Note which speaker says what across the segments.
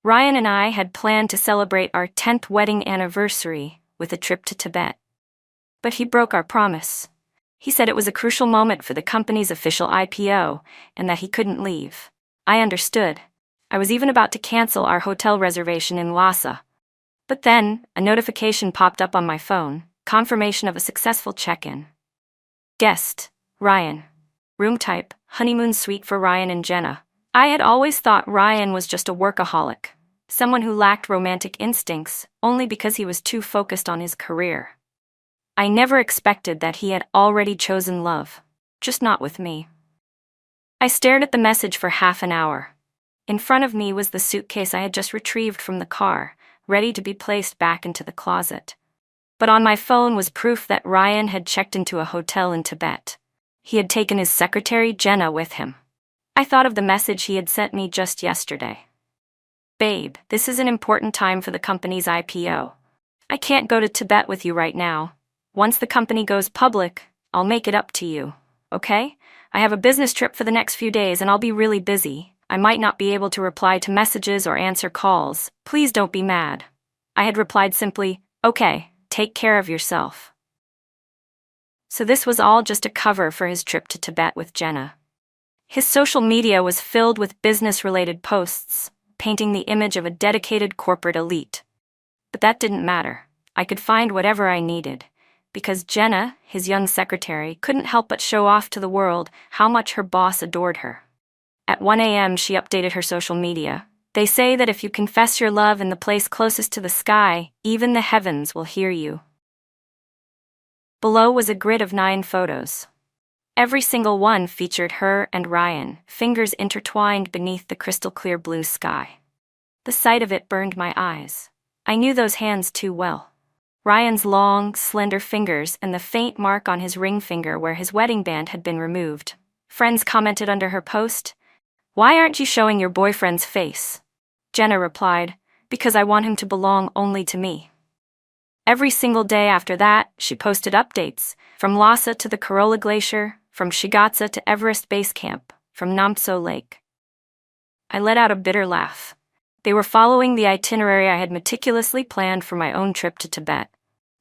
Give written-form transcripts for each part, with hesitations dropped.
Speaker 1: Ryan and I had planned to celebrate our 10th wedding anniversary with a trip to Tibet. But he broke our promise. He said it was a crucial moment for the company's official IPO and that he couldn't leave. I understood. I was even about to cancel our hotel reservation in Lhasa. But then, a notification popped up on my phone, confirmation of a successful check-in. Guest, Ryan. Room type, honeymoon suite for Ryan and Jenna. I had always thought Ryan was just a workaholic, someone who lacked romantic instincts only because he was too focused on his career. I never expected that he had already chosen love, just not with me. I stared at the message for half an hour. In front of me was the suitcase I had just retrieved from the car, ready to be placed back into the closet. But on my phone was proof that Ryan had checked into a hotel in Tibet. He had taken his secretary, Jenna, with him. I thought of the message he had sent me just yesterday. Babe, this is an important time for the company's IPO. I can't go to Tibet with you right now. Once the company goes public, I'll make it up to you, okay? I have a business trip for the next few days and I'll be really busy. I might not be able to reply to messages or answer calls. Please don't be mad. I had replied simply, okay, take care of yourself. So this was all just a cover for his trip to Tibet with Jenna. His social media was filled with business-related posts, painting the image of a dedicated corporate elite. But that didn't matter. I could find whatever I needed, because Jenna, his young secretary, couldn't help but show off to the world how much her boss adored her. At 1 a.m. she updated her social media. They say that if you confess your love in the place closest to the sky, even the heavens will hear you. Below was a grid of 9 photos. Every single one featured her and Ryan, fingers intertwined beneath the crystal-clear blue sky. The sight of it burned my eyes. I knew those hands too well. Ryan's long, slender fingers and the faint mark on his ring finger where his wedding band had been removed. Friends commented under her post, "Why aren't you showing your boyfriend's face?" Jenna replied, "Because I want him to belong only to me." Every single day after that, she posted updates, from Lhasa to the Karola Glacier, from Shigatse to Everest Base Camp, from Namtso Lake. I let out a bitter laugh. They were following the itinerary I had meticulously planned for my own trip to Tibet.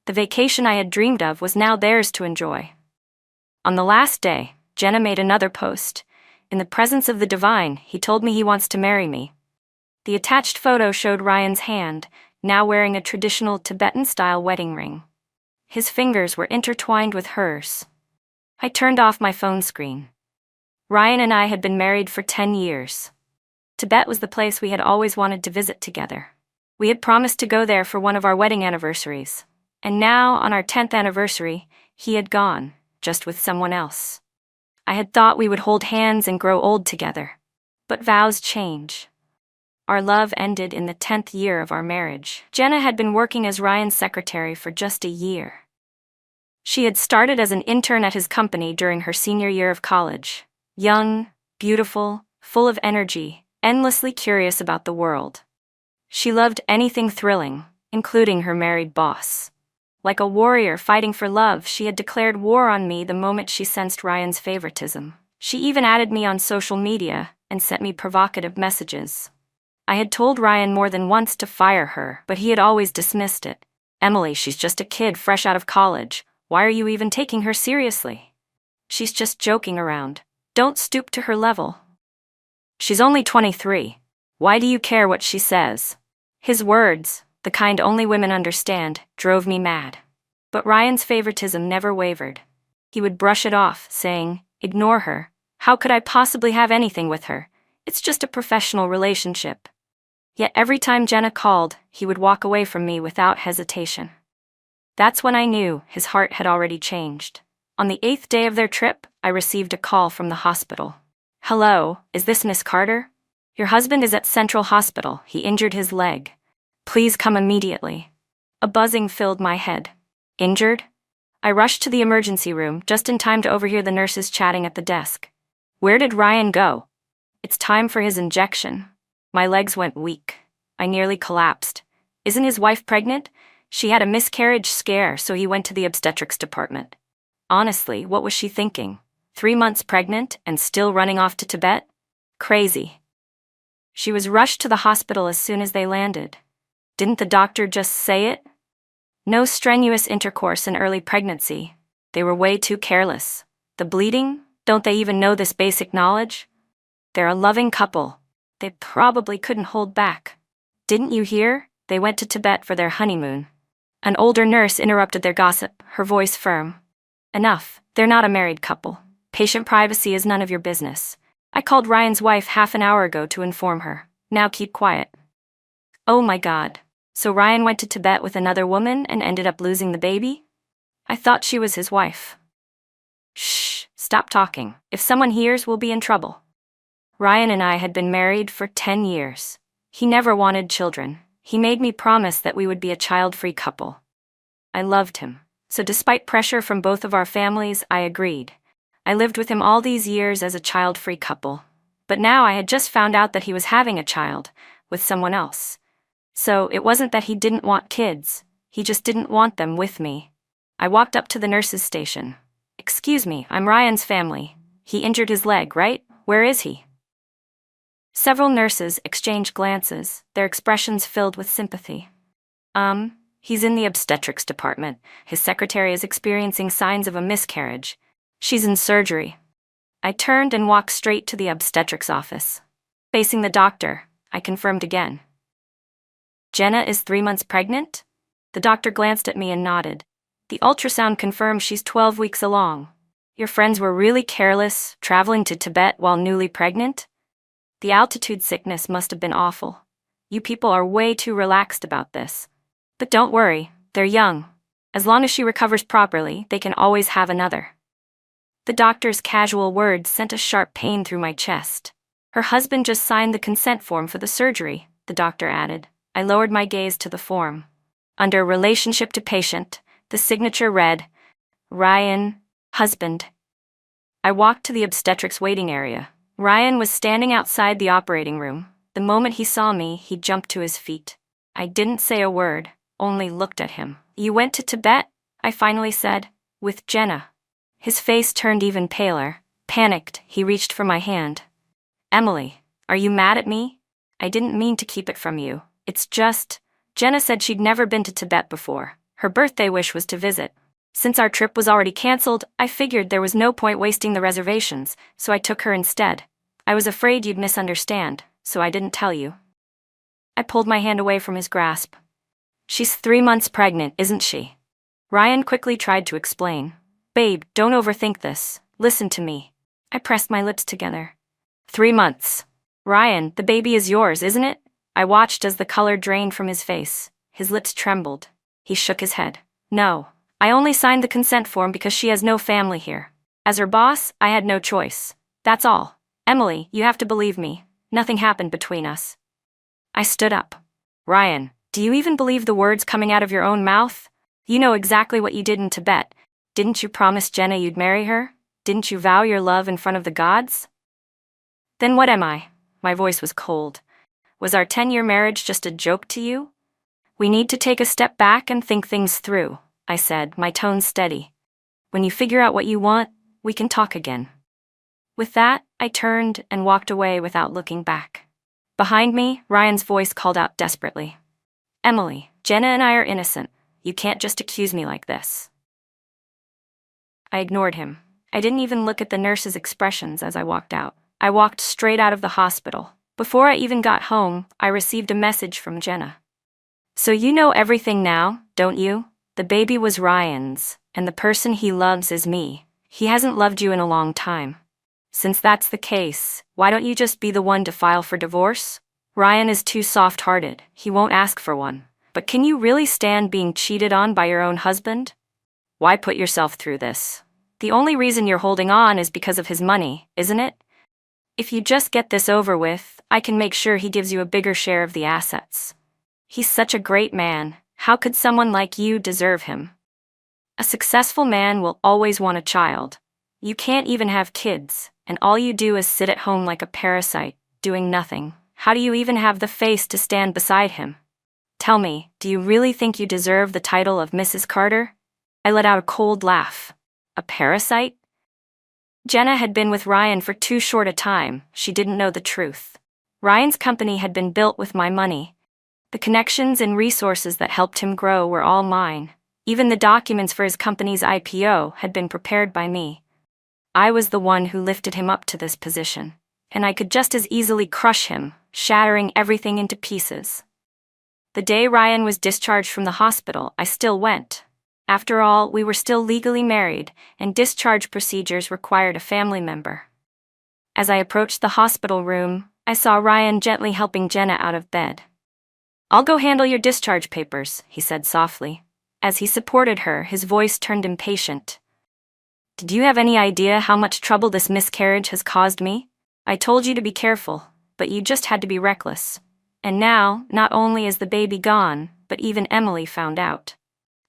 Speaker 1: The vacation I had dreamed of was now theirs to enjoy. On the last day, Jenna made another post. "In the presence of the divine, he told me he wants to marry me." The attached photo showed Ryan's hand, now wearing a traditional Tibetan-style wedding ring. His fingers were intertwined with hers. I turned off my phone screen. Ryan and I had been married for 10 years. Tibet was the place we had always wanted to visit together. We had promised to go there for one of our wedding anniversaries. And now, on our 10th anniversary, he had gone, just with someone else. I had thought we would hold hands and grow old together. But vows change. Our love ended in the 10th year of our marriage. Jenna had been working as Ryan's secretary for just a year. She had started as an intern at his company during her senior year of college. Young, beautiful, full of energy, endlessly curious about the world. She loved anything thrilling, including her married boss. Like a warrior fighting for love, she had declared war on me the moment she sensed Ryan's favoritism. She even added me on social media and sent me provocative messages. I had told Ryan more than once to fire her, but he had always dismissed it. "Emily, she's just a kid fresh out of college. Why are you even taking her seriously? She's just joking around. Don't stoop to her level. She's only 23. Why do you care what she says?" His words, the kind only women understand, drove me mad. But Ryan's favoritism never wavered. He would brush it off, saying, "Ignore her. How could I possibly have anything with her? It's just a professional relationship." Yet every time Jenna called, he would walk away from me without hesitation. That's when I knew his heart had already changed. On the 8th day of their trip, I received a call from the hospital. "Hello, is this Miss Carter? Your husband is at Central Hospital. He injured his leg. Please come immediately." A buzzing filled my head. Injured? I rushed to the emergency room, just in time to overhear the nurses chatting at the desk. "Where did Ryan go?" "It's time for his injection." My legs went weak. I nearly collapsed. "Isn't his wife pregnant?" "She had a miscarriage scare, so he went to the obstetrics department." Honestly, what was she thinking? 3 months pregnant and still running off to Tibet? Crazy. She was rushed to the hospital as soon as they landed. Didn't the doctor just say it? No strenuous intercourse in early pregnancy. They were way too careless. The bleeding? Don't they even know this basic knowledge? They're a loving couple. They probably couldn't hold back. Didn't you hear? They went to Tibet for their honeymoon. An older nurse interrupted their gossip, her voice firm. Enough. They're not a married couple. Patient privacy is none of your business. I called Ryan's wife half an hour ago to inform her. Now keep quiet. Oh my God. So Ryan went to Tibet with another woman and ended up losing the baby? I thought she was his wife. Shh, stop talking. If someone hears, we'll be in trouble. Ryan and I had been married for 10 years. He never wanted children. He made me promise that we would be a child-free couple. I loved him. So despite pressure from both of our families, I agreed. I lived with him all these years as a child-free couple. But now I had just found out that he was having a child with someone else. So it wasn't that he didn't want kids. He just didn't want them with me. I walked up to the nurse's station. Excuse me, I'm Ryan's family. He injured his leg, right? Where is he? Several nurses exchanged glances, their expressions filled with sympathy. He's in the obstetrics department. His secretary is experiencing signs of a miscarriage. She's in surgery. I turned and walked straight to the obstetrics office. Facing the doctor, I confirmed again. Jenna is 3 months pregnant? The doctor glanced at me and nodded. The ultrasound confirmed she's 12 weeks along. Your friends were really careless, traveling to Tibet while newly pregnant? The altitude sickness must have been awful. You people are way too relaxed about this. But don't worry, they're young. As long as she recovers properly, they can always have another. The doctor's casual words sent a sharp pain through my chest. Her husband just signed the consent form for the surgery, the doctor added. I lowered my gaze to the form. Under relationship to patient, the signature read, Ryan, husband. I walked to the obstetrics waiting area. Ryan was standing outside the operating room. The moment he saw me, he jumped to his feet. I didn't say a word, only looked at him. You went to Tibet? I finally said, with Jenna. His face turned even paler. Panicked, he reached for my hand. Emily, are you mad at me? I didn't mean to keep it from you. It's just, Jenna said she'd never been to Tibet before. Her birthday wish was to visit. Since our trip was already canceled, I figured there was no point wasting the reservations, so I took her instead. I was afraid you'd misunderstand, so I didn't tell you. I pulled my hand away from his grasp. She's 3 months pregnant, isn't she? Ryan quickly tried to explain. Babe, don't overthink this. Listen to me. I pressed my lips together. 3 months. Ryan, the baby is yours, isn't it? I watched as the color drained from his face. His lips trembled. He shook his head. No. I only signed the consent form because she has no family here. As her boss, I had no choice. That's all. Emily, you have to believe me. Nothing happened between us. I stood up. Ryan, do you even believe the words coming out of your own mouth? You know exactly what you did in Tibet. Didn't you promise Jenna you'd marry her? Didn't you vow your love in front of the gods? Then what am I? My voice was cold. Was our 10-year marriage just a joke to you? We need to take a step back and think things through, I said, my tone steady. When you figure out what you want, we can talk again. With that, I turned and walked away without looking back. Behind me, Ryan's voice called out desperately. Emily, Jenna and I are innocent. You can't just accuse me like this. I ignored him. I didn't even look at the nurse's expressions as I walked out. I walked straight out of the hospital. Before I even got home, I received a message from Jenna. So you know everything now, don't you? The baby was Ryan's, and the person he loves is me. He hasn't loved you in a long time. Since that's the case, why don't you just be the one to file for divorce? Ryan is too soft-hearted. He won't ask for one. But can you really stand being cheated on by your own husband? Why put yourself through this? The only reason you're holding on is because of his money, isn't it? If you just get this over with, I can make sure he gives you a bigger share of the assets. He's such a great man. How could someone like you deserve him? A successful man will always want a child. You can't even have kids, and all you do is sit at home like a parasite, doing nothing. How do you even have the face to stand beside him? Tell me, do you really think you deserve the title of Mrs. Carter? I let out a cold laugh. A parasite? Jenna had been with Ryan for too short a time. She didn't know the truth. Ryan's company had been built with my money. The connections and resources that helped him grow were all mine. Even the documents for his company's IPO had been prepared by me. I was the one who lifted him up to this position, and I could just as easily crush him, shattering everything into pieces. The day Ryan was discharged from the hospital, I still went. After all, we were still legally married, and discharge procedures required a family member. As I approached the hospital room, I saw Ryan gently helping Jenna out of bed. "I'll go handle your discharge papers," he said softly. As he supported her, his voice turned impatient. "Did you have any idea how much trouble this miscarriage has caused me? I told you to be careful, but you just had to be reckless. And now, not only is the baby gone, but even Emily found out."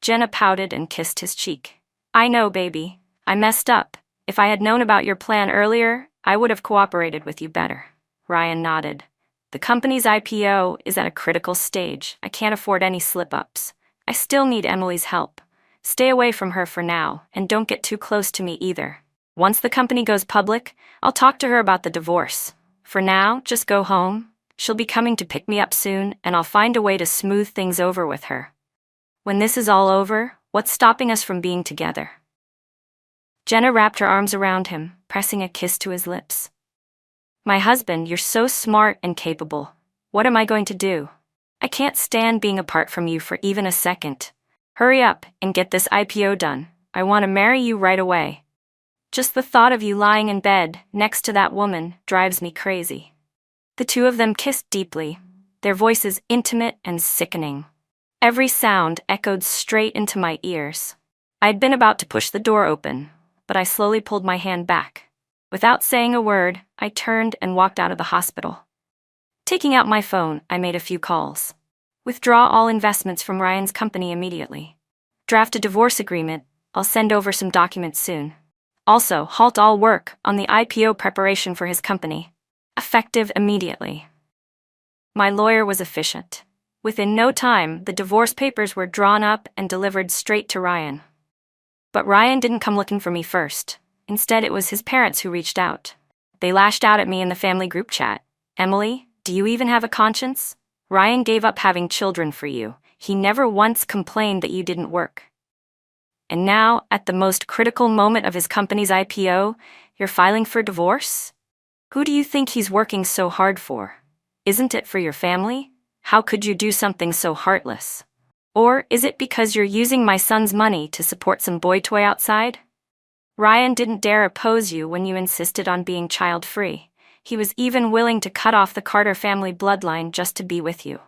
Speaker 1: Jenna pouted and kissed his cheek. "I know, baby. I messed up. If I had known about your plan earlier, I would have cooperated with you better." Ryan nodded. "The company's IPO is at a critical stage. I can't afford any slip-ups. I still need Emily's help. Stay away from her for now, and don't get too close to me either. Once the company goes public, I'll talk to her about the divorce. For now, just go home. She'll be coming to pick me up soon, and I'll find a way to smooth things over with her. When this is all over, what's stopping us from being together?" Jenna wrapped her arms around him, pressing a kiss to his lips. "My husband, you're so smart and capable. What am I going to do? I can't stand being apart from you for even a second. Hurry up and get this IPO done. I want to marry you right away. Just the thought of you lying in bed next to that woman drives me crazy." The two of them kissed deeply, their voices intimate and sickening. Every sound echoed straight into my ears. I'd been about to push the door open, but I slowly pulled my hand back. Without saying a word, I turned and walked out of the hospital. Taking out my phone, I made a few calls. Withdraw all investments from Ryan's company immediately. Draft a divorce agreement. I'll send over some documents soon. Also, halt all work on the IPO preparation for his company. Effective immediately. My lawyer was efficient. Within no time, the divorce papers were drawn up and delivered straight to Ryan. But Ryan didn't come looking for me first. Instead, it was his parents who reached out. They lashed out at me in the family group chat. "Emily, do you even have a conscience? Ryan gave up having children for you. He never once complained that you didn't work. And now, at the most critical moment of his company's IPO, you're filing for divorce? Who do you think he's working so hard for? Isn't it for your family? How could you do something so heartless? Or is it because you're using my son's money to support some boy toy outside? Ryan didn't dare oppose you when you insisted on being child-free. He was even willing to cut off the Carter family bloodline just to be with you."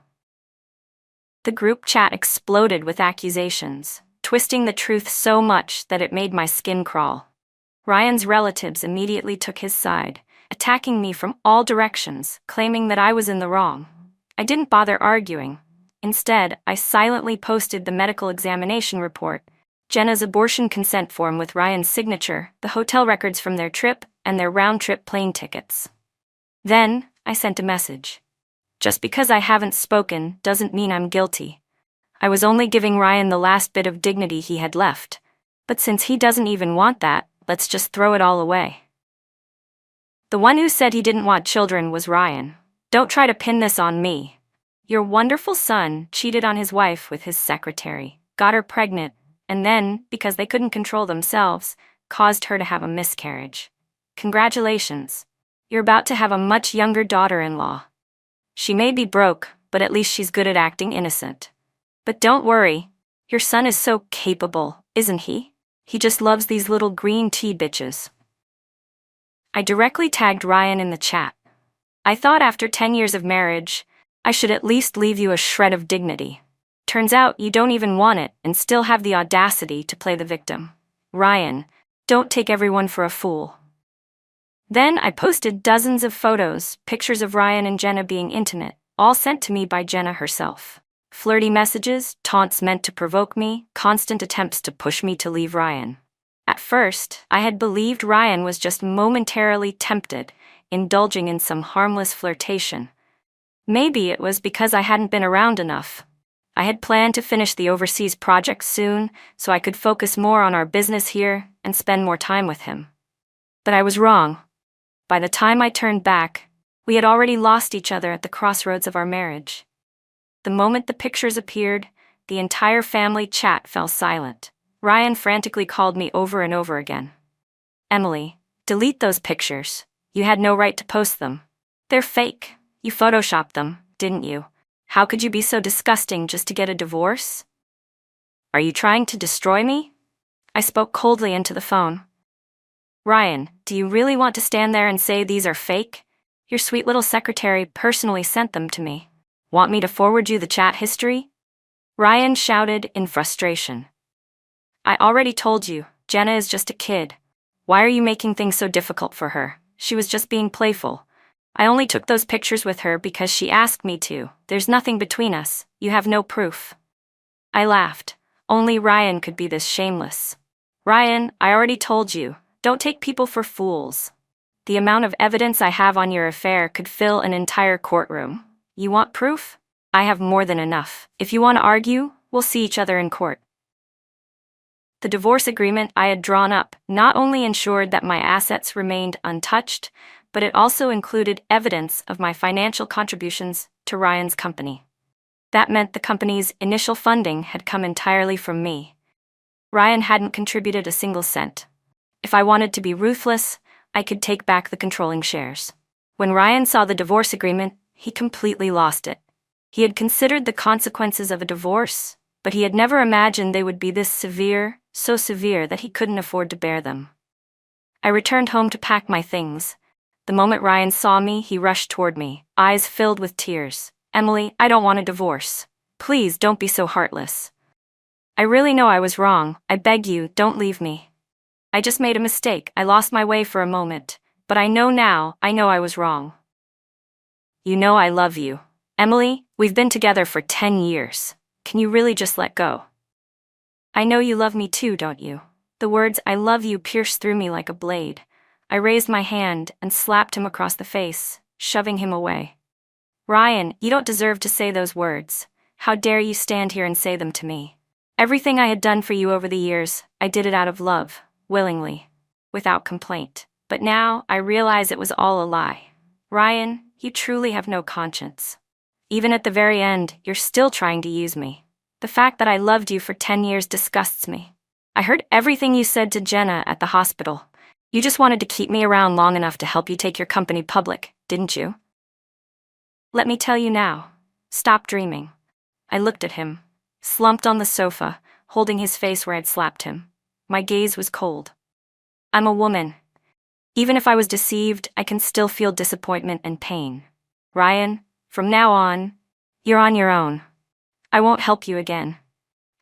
Speaker 1: The group chat exploded with accusations, twisting the truth so much that it made my skin crawl. Ryan's relatives immediately took his side, attacking me from all directions, claiming that I was in the wrong. I didn't bother arguing. Instead, I silently posted the medical examination report, Jenna's abortion consent form with Ryan's signature, the hotel records from their trip, and their round-trip plane tickets. Then, I sent a message. Just because I haven't spoken doesn't mean I'm guilty. I was only giving Ryan the last bit of dignity he had left. But since he doesn't even want that, let's just throw it all away. The one who said he didn't want children was Ryan. Don't try to pin this on me. Your wonderful son cheated on his wife with his secretary, got her pregnant, and then, because they couldn't control themselves, caused her to have a miscarriage. Congratulations. You're about to have a much younger daughter-in-law. She may be broke, but at least she's good at acting innocent. But don't worry, your son is so capable, isn't he? He just loves these little green tea bitches. I directly tagged Ryan in the chat. I thought after 10 years of marriage, I should at least leave you a shred of dignity. Turns out you don't even want it and still have the audacity to play the victim. Ryan, don't take everyone for a fool. Then I posted dozens of photos, pictures of Ryan and Jenna being intimate, all sent to me by Jenna herself. Flirty messages, taunts meant to provoke me, constant attempts to push me to leave Ryan. At first, I had believed Ryan was just momentarily tempted, indulging in some harmless flirtation. Maybe it was because I hadn't been around enough. I had planned to finish the overseas project soon, so I could focus more on our business here and spend more time with him. But I was wrong. By the time I turned back, We had already lost each other at the crossroads of our marriage. The moment the pictures appeared, the entire family chat fell silent. Ryan frantically called me over and over again. Emily, delete those pictures. You had no right to post them. They're fake. You photoshopped them, didn't you? How could you be so disgusting just to get a divorce? Are you trying to destroy me? I spoke coldly into the phone. Ryan, do you really want to stand there and say these are fake? Your sweet little secretary personally sent them to me. Want me to forward you the chat history? Ryan shouted in frustration. I already told you, Jenna is just a kid. Why are you making things so difficult for her? She was just being playful. I only took those pictures with her because she asked me to. There's nothing between us. You have no proof. I laughed. Only Ryan could be this shameless. Ryan, I already told you, don't take people for fools. The amount of evidence I have on your affair could fill an entire courtroom. You want proof? I have more than enough. If you want to argue, we'll see each other in court. The divorce agreement I had drawn up not only ensured that my assets remained untouched, but it also included evidence of my financial contributions to Ryan's company. That meant the company's initial funding had come entirely from me. Ryan hadn't contributed a single cent. If I wanted to be ruthless, I could take back the controlling shares. When Ryan saw the divorce agreement, he completely lost it. He had considered the consequences of a divorce, but he had never imagined they would be this severe, so severe that he couldn't afford to bear them. I returned home to pack my things. The moment Ryan saw me, he rushed toward me, eyes filled with tears. Emily, I don't want a divorce. Please don't be so heartless. I really know I was wrong. I beg you, don't leave me. I just made a mistake. I lost my way for a moment, but I know now, I know I was wrong. You know I love you. Emily, we've been together for 10 years. Can you really just let go? I know you love me too, don't you? The words I love you pierced through me like a blade. I raised my hand and slapped him across the face, shoving him away. Ryan, you don't deserve to say those words. How dare you stand here and say them to me? Everything I had done for you over the years, I did it out of love, willingly, without complaint. But now, I realize it was all a lie. Ryan, you truly have no conscience. Even at the very end, you're still trying to use me. The fact that I loved you for 10 years disgusts me. I heard everything you said to Jenna at the hospital. You just wanted to keep me around long enough to help you take your company public, didn't you? Let me tell you now. Stop dreaming. I looked at him, slumped on the sofa, holding his face where I'd slapped him. My gaze was cold. I'm a woman. Even if I was deceived, I can still feel disappointment and pain. Ryan, from now on, you're on your own. I won't help you again.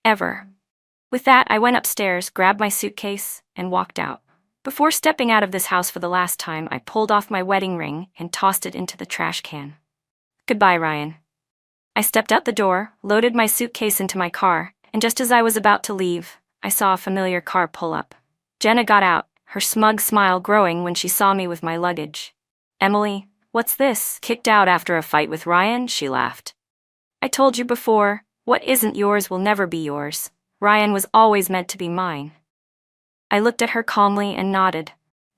Speaker 1: Ever. With that, I went upstairs, grabbed my suitcase, and walked out. Before stepping out of this house for the last time, I pulled off my wedding ring and tossed it into the trash can. Goodbye, Ryan. I stepped out the door, loaded my suitcase into my car, and just as I was about to leave, I saw a familiar car pull up. Jenna got out, her smug smile growing when she saw me with my luggage. Emily, what's this? Kicked out after a fight with Ryan? She laughed. I told you before, what isn't yours will never be yours. Ryan was always meant to be mine. I looked at her calmly and nodded.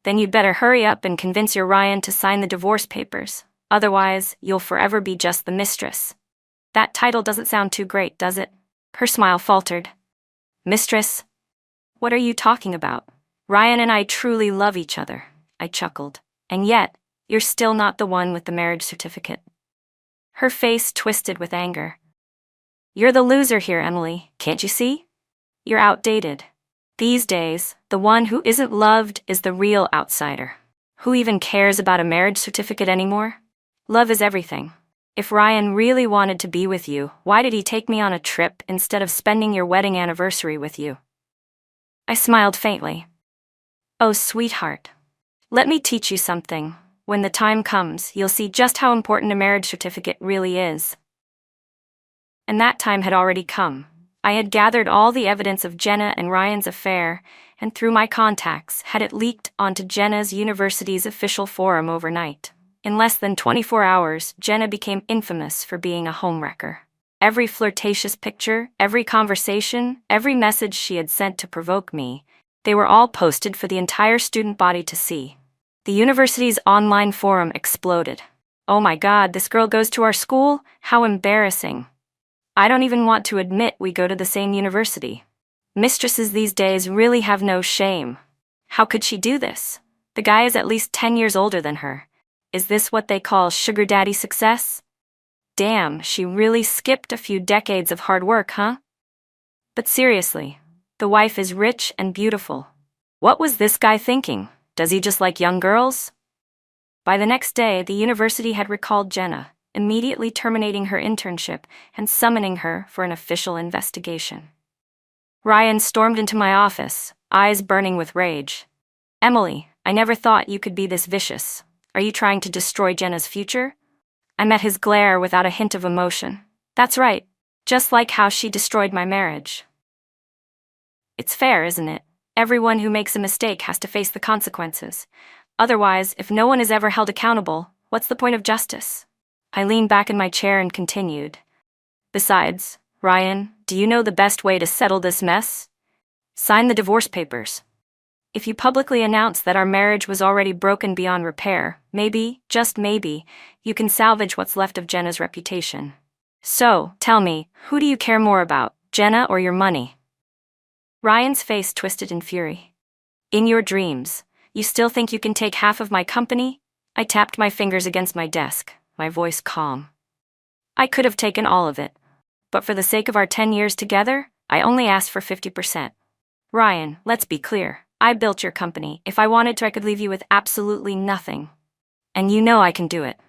Speaker 1: Then you'd better hurry up and convince your Ryan to sign the divorce papers. Otherwise, you'll forever be just the mistress. That title doesn't sound too great, does it? Her smile faltered. Mistress? What are you talking about? Ryan and I truly love each other, I chuckled. And yet, you're still not the one with the marriage certificate. Her face twisted with anger. You're the loser here, Emily, can't you see? You're outdated. These days, the one who isn't loved is the real outsider. Who even cares about a marriage certificate anymore? Love is everything. If Ryan really wanted to be with you, why did he take me on a trip instead of spending your wedding anniversary with you? I smiled faintly. Oh, sweetheart. Let me teach you something. When the time comes, you'll see just how important a marriage certificate really is. And that time had already come. I had gathered all the evidence of Jenna and Ryan's affair, and through my contacts, had it leaked onto Jenna's university's official forum overnight. In less than 24 hours, Jenna became infamous for being a homewrecker. Every flirtatious picture, every conversation, every message she had sent to provoke me, they were all posted for the entire student body to see. The university's online forum exploded. Oh my God, this girl goes to our school? How embarrassing. I don't even want to admit we go to the same university. Mistresses these days really have no shame. How could she do this? The guy is at least 10 years older than her. Is this what they call sugar daddy success? Damn, she really skipped a few decades of hard work, huh? But seriously, the wife is rich and beautiful. What was this guy thinking? Does he just like young girls? By the next day, the university had recalled Jenna, immediately terminating her internship and summoning her for an official investigation. Ryan stormed into my office, eyes burning with rage. Emily, I never thought you could be this vicious. Are you trying to destroy Jenna's future? I met his glare without a hint of emotion. That's right, just like how she destroyed my marriage. It's fair, isn't it? Everyone who makes a mistake has to face the consequences. Otherwise, if no one is ever held accountable, what's the point of justice? I leaned back in my chair and continued. Besides, Ryan, do you know the best way to settle this mess? Sign the divorce papers. If you publicly announce that our marriage was already broken beyond repair, maybe, just maybe, you can salvage what's left of Jenna's reputation. So, tell me, who do you care more about, Jenna or your money? Ryan's face twisted in fury. In your dreams, you still think you can take half of my company? I tapped my fingers against my desk, my voice calm. I could have taken all of it. But for the sake of our 10 years together, I only asked for 50%. Ryan, let's be clear. I built your company. If I wanted to, I could leave you with absolutely nothing. And you know I can do it.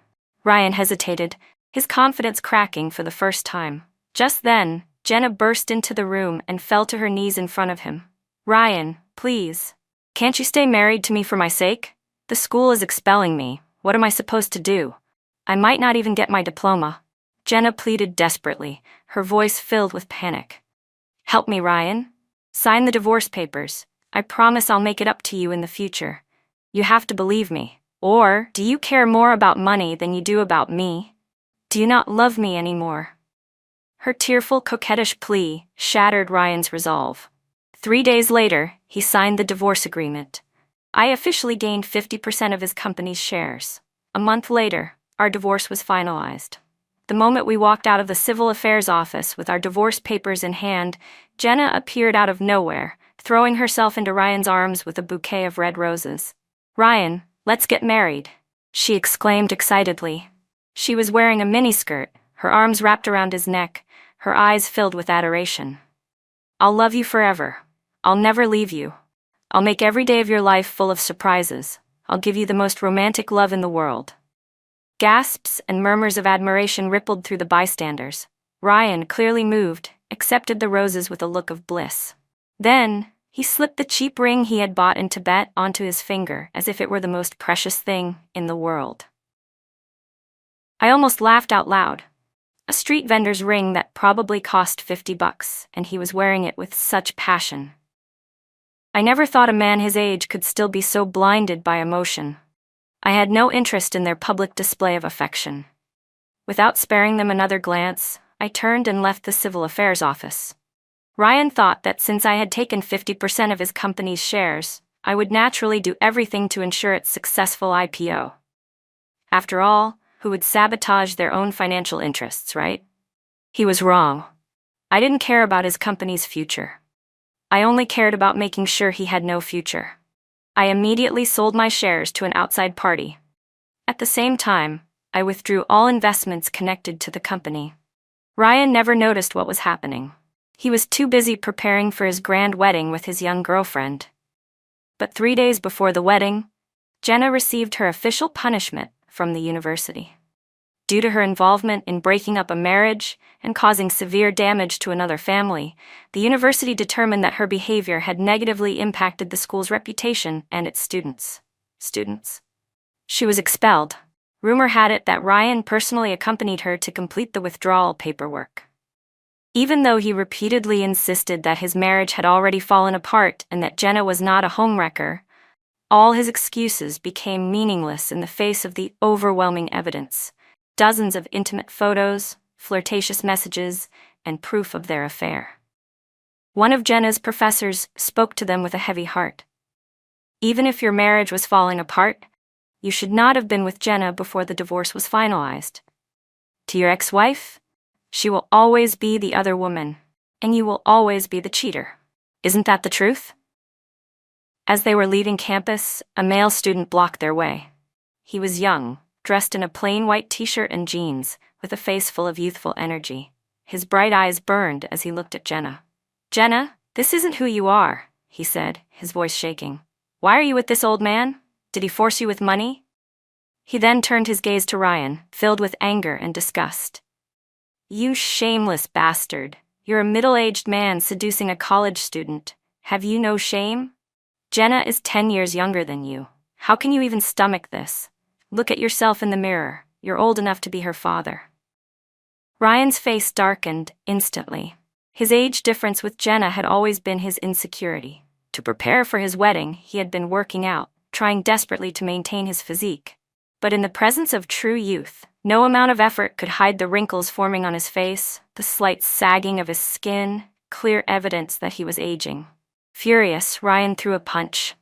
Speaker 1: Ryan hesitated, his confidence cracking for the first time. Just then, Jenna burst into the room and fell to her knees in front of him. Ryan, please. Can't you stay married to me for my sake? The school is expelling me. What am I supposed to do? I might not even get my diploma. Jenna pleaded desperately, her voice filled with panic. Help me, Ryan. Sign the divorce papers. I promise I'll make it up to you in the future. You have to believe me. Or, do you care more about money than you do about me? Do you not love me anymore? Her tearful, coquettish plea shattered Ryan's resolve. 3 days later, he signed the divorce agreement. I officially gained 50% of his company's shares. A month later, our divorce was finalized. The moment we walked out of the civil affairs office with our divorce papers in hand, Jenna appeared out of nowhere, throwing herself into Ryan's arms with a bouquet of red roses. Ryan, let's get married, she exclaimed excitedly. She was wearing a miniskirt, her arms wrapped around his neck, her eyes filled with adoration. I'll love you forever. I'll never leave you. I'll make every day of your life full of surprises. I'll give you the most romantic love in the world. Gasps and murmurs of admiration rippled through the bystanders. Ryan, clearly moved, accepted the roses with a look of bliss. Then, he slipped the cheap ring he had bought in Tibet onto his finger as if it were the most precious thing in the world. I almost laughed out loud. A street vendor's ring that probably cost $50, and he was wearing it with such passion. I never thought a man his age could still be so blinded by emotion. I had no interest in their public display of affection. Without sparing them another glance, I turned and left the civil affairs office. Ryan thought that since I had taken 50% of his company's shares, I would naturally do everything to ensure its successful IPO. After all, who would sabotage their own financial interests, right? He was wrong. I didn't care about his company's future. I only cared about making sure he had no future. I immediately sold my shares to an outside party. At the same time, I withdrew all investments connected to the company. Ryan never noticed what was happening. He was too busy preparing for his grand wedding with his young girlfriend. But 3 days before the wedding, Jenna received her official punishment from the university. Due to her involvement in breaking up a marriage and causing severe damage to another family, the university determined that her behavior had negatively impacted the school's reputation and its students. She was expelled. Rumor had it that Ryan personally accompanied her to complete the withdrawal paperwork. Even though he repeatedly insisted that his marriage had already fallen apart and that Jenna was not a homewrecker, all his excuses became meaningless in the face of the overwhelming evidence. Dozens of intimate photos, flirtatious messages, and proof of their affair. One of Jenna's professors spoke to them with a heavy heart. Even if your marriage was falling apart, You should not have been with Jenna before the divorce was finalized. To your ex-wife? She will always be the other woman, and you will always be the cheater. Isn't that the truth? As they were leaving campus, a male student blocked their way. He was young, dressed in a plain white t-shirt and jeans, with a face full of youthful energy. His bright eyes burned as he looked at Jenna. "Jenna, this isn't who you are," he said, his voice shaking. "Why are you with this old man? Did he force you with money?" He then turned his gaze to Ryan, filled with anger and disgust. "You shameless bastard. You're a middle-aged man seducing a college student. Have you no shame? Jenna is 10 years younger than you. How can you even stomach this? Look at yourself in the mirror. You're old enough to be her father." Ryan's face darkened instantly. His age difference with Jenna had always been his insecurity. To prepare for his wedding, he had been working out, trying desperately to maintain his physique. But in the presence of true youth, no amount of effort could hide the wrinkles forming on his face, the slight sagging of his skin, clear evidence that he was aging. Furious, Ryan threw a punch.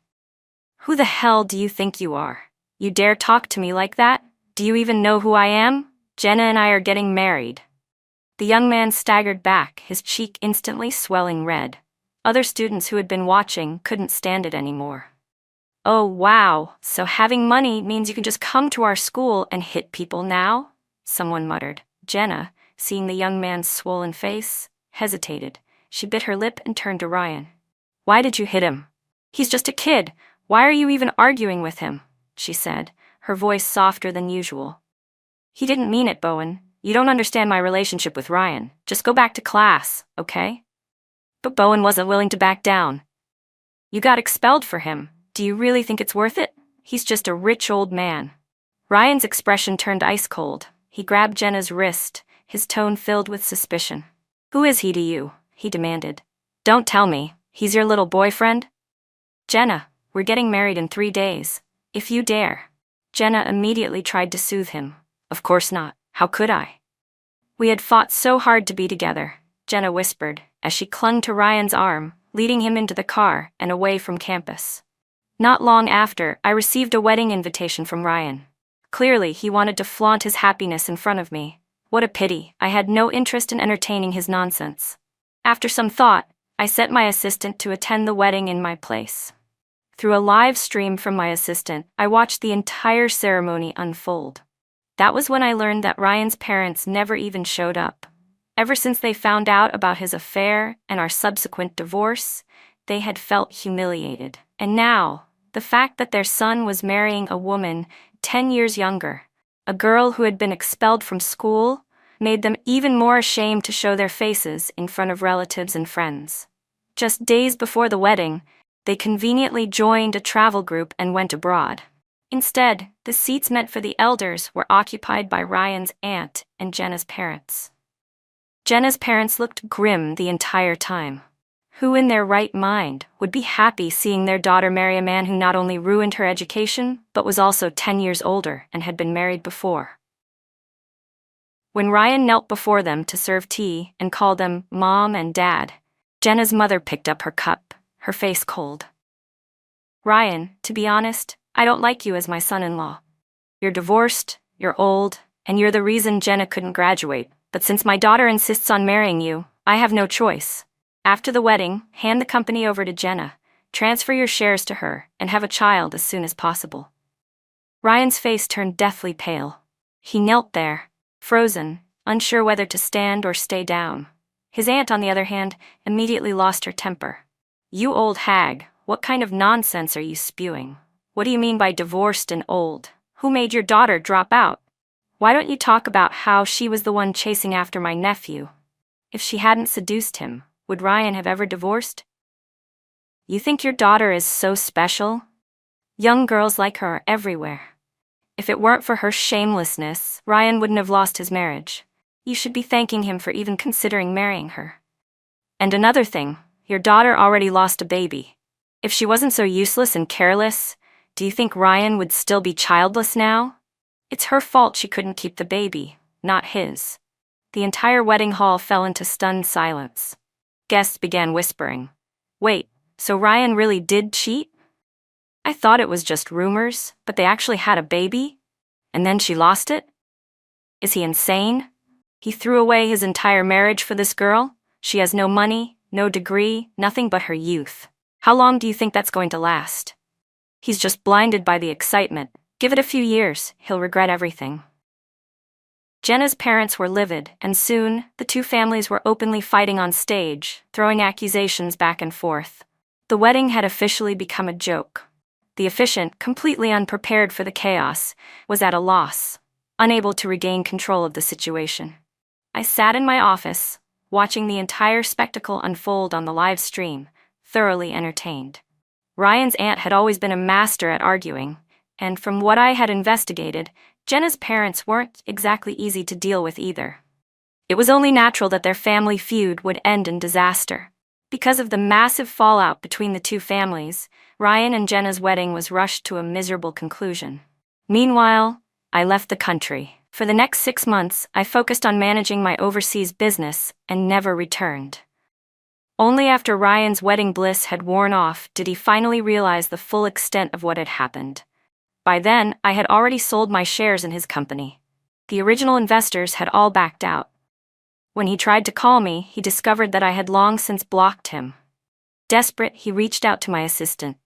Speaker 1: "Who the hell do you think you are? You dare talk to me like that? Do you even know who I am? Jenna and I are getting married." The young man staggered back, his cheek instantly swelling red. Other students who had been watching couldn't stand it anymore. "Oh wow, so having money means you can just come to our school and hit people now?" someone muttered. Jenna, seeing the young man's swollen face, hesitated. She bit her lip and turned to Ryan. "Why did you hit him? He's just a kid. Why are you even arguing with him?" she said, her voice softer than usual. "He didn't mean it, Bowen. You don't understand my relationship with Ryan. Just go back to class, okay?" But Bowen wasn't willing to back down. "You got expelled for him. Do you really think it's worth it? He's just a rich old man." Ryan's expression turned ice cold. He grabbed Jenna's wrist, his tone filled with suspicion. "Who is he to you?" he demanded. "Don't tell me. He's your little boyfriend?" "Jenna, we're getting married in 3 days. If you dare." Jenna immediately tried to soothe him. "Of course not. How could I? We had fought so hard to be together," Jenna whispered, as she clung to Ryan's arm, leading him into the car and away from campus. Not long after, I received a wedding invitation from Ryan. Clearly, he wanted to flaunt his happiness in front of me. What a pity, I had no interest in entertaining his nonsense. After some thought, I sent my assistant to attend the wedding in my place. Through a live stream from my assistant, I watched the entire ceremony unfold. That was when I learned that Ryan's parents never even showed up. Ever since they found out about his affair and our subsequent divorce, they had felt humiliated. And now, the fact that their son was marrying a woman 10 years younger, a girl who had been expelled from school, made them even more ashamed to show their faces in front of relatives and friends. Just days before the wedding, they conveniently joined a travel group and went abroad. Instead, the seats meant for the elders were occupied by Ryan's aunt and Jenna's parents. Jenna's parents looked grim the entire time. Who in their right mind would be happy seeing their daughter marry a man who not only ruined her education, but was also 10 years older and had been married before? When Ryan knelt before them to serve tea and called them Mom and Dad, Jenna's mother picked up her cup, her face cold. "Ryan, to be honest, I don't like you as my son-in-law. You're divorced, you're old, and you're the reason Jenna couldn't graduate. But since my daughter insists on marrying you, I have no choice. After the wedding, hand the company over to Jenna, transfer your shares to her, and have a child as soon as possible." Ryan's face turned deathly pale. He knelt there, frozen, unsure whether to stand or stay down. His aunt, on the other hand, immediately lost her temper. "You old hag, what kind of nonsense are you spewing? What do you mean by divorced and old? Who made your daughter drop out? Why don't you talk about how she was the one chasing after my nephew? If she hadn't seduced him, would Ryan have ever divorced? You think your daughter is so special? Young girls like her are everywhere. If it weren't for her shamelessness, Ryan wouldn't have lost his marriage. You should be thanking him for even considering marrying her. And another thing, your daughter already lost a baby. If she wasn't so useless and careless, do you think Ryan would still be childless now? It's her fault she couldn't keep the baby, not his." The entire wedding hall fell into stunned silence. Guests began whispering. "Wait, so Ryan really did cheat?" I thought it was just rumors, but they actually had a baby? And then she lost it? Is he insane? He threw away his entire marriage for this girl? She has no money, no degree, nothing but her youth. How long do you think that's going to last? He's just blinded by the excitement. Give it a few years, he'll regret everything. Jenna's parents were livid, and soon, the two families were openly fighting on stage, throwing accusations back and forth. The wedding had officially become a joke. The officiant, completely unprepared for the chaos, was at a loss, unable to regain control of the situation. I sat in my office, watching the entire spectacle unfold on the live stream, thoroughly entertained. Ryan's aunt had always been a master at arguing, and from what I had investigated, Jenna's parents weren't exactly easy to deal with either. It was only natural that their family feud would end in disaster. Because of the massive fallout between the two families, Ryan and Jenna's wedding was rushed to a miserable conclusion. Meanwhile, I left the country. For the next 6 months, I focused on managing my overseas business and never returned. Only after Ryan's wedding bliss had worn off did he finally realize the full extent of what had happened. By then, I had already sold my shares in his company. The original investors had all backed out. When he tried to call me, he discovered that I had long since blocked him. Desperate, he reached out to my assistant.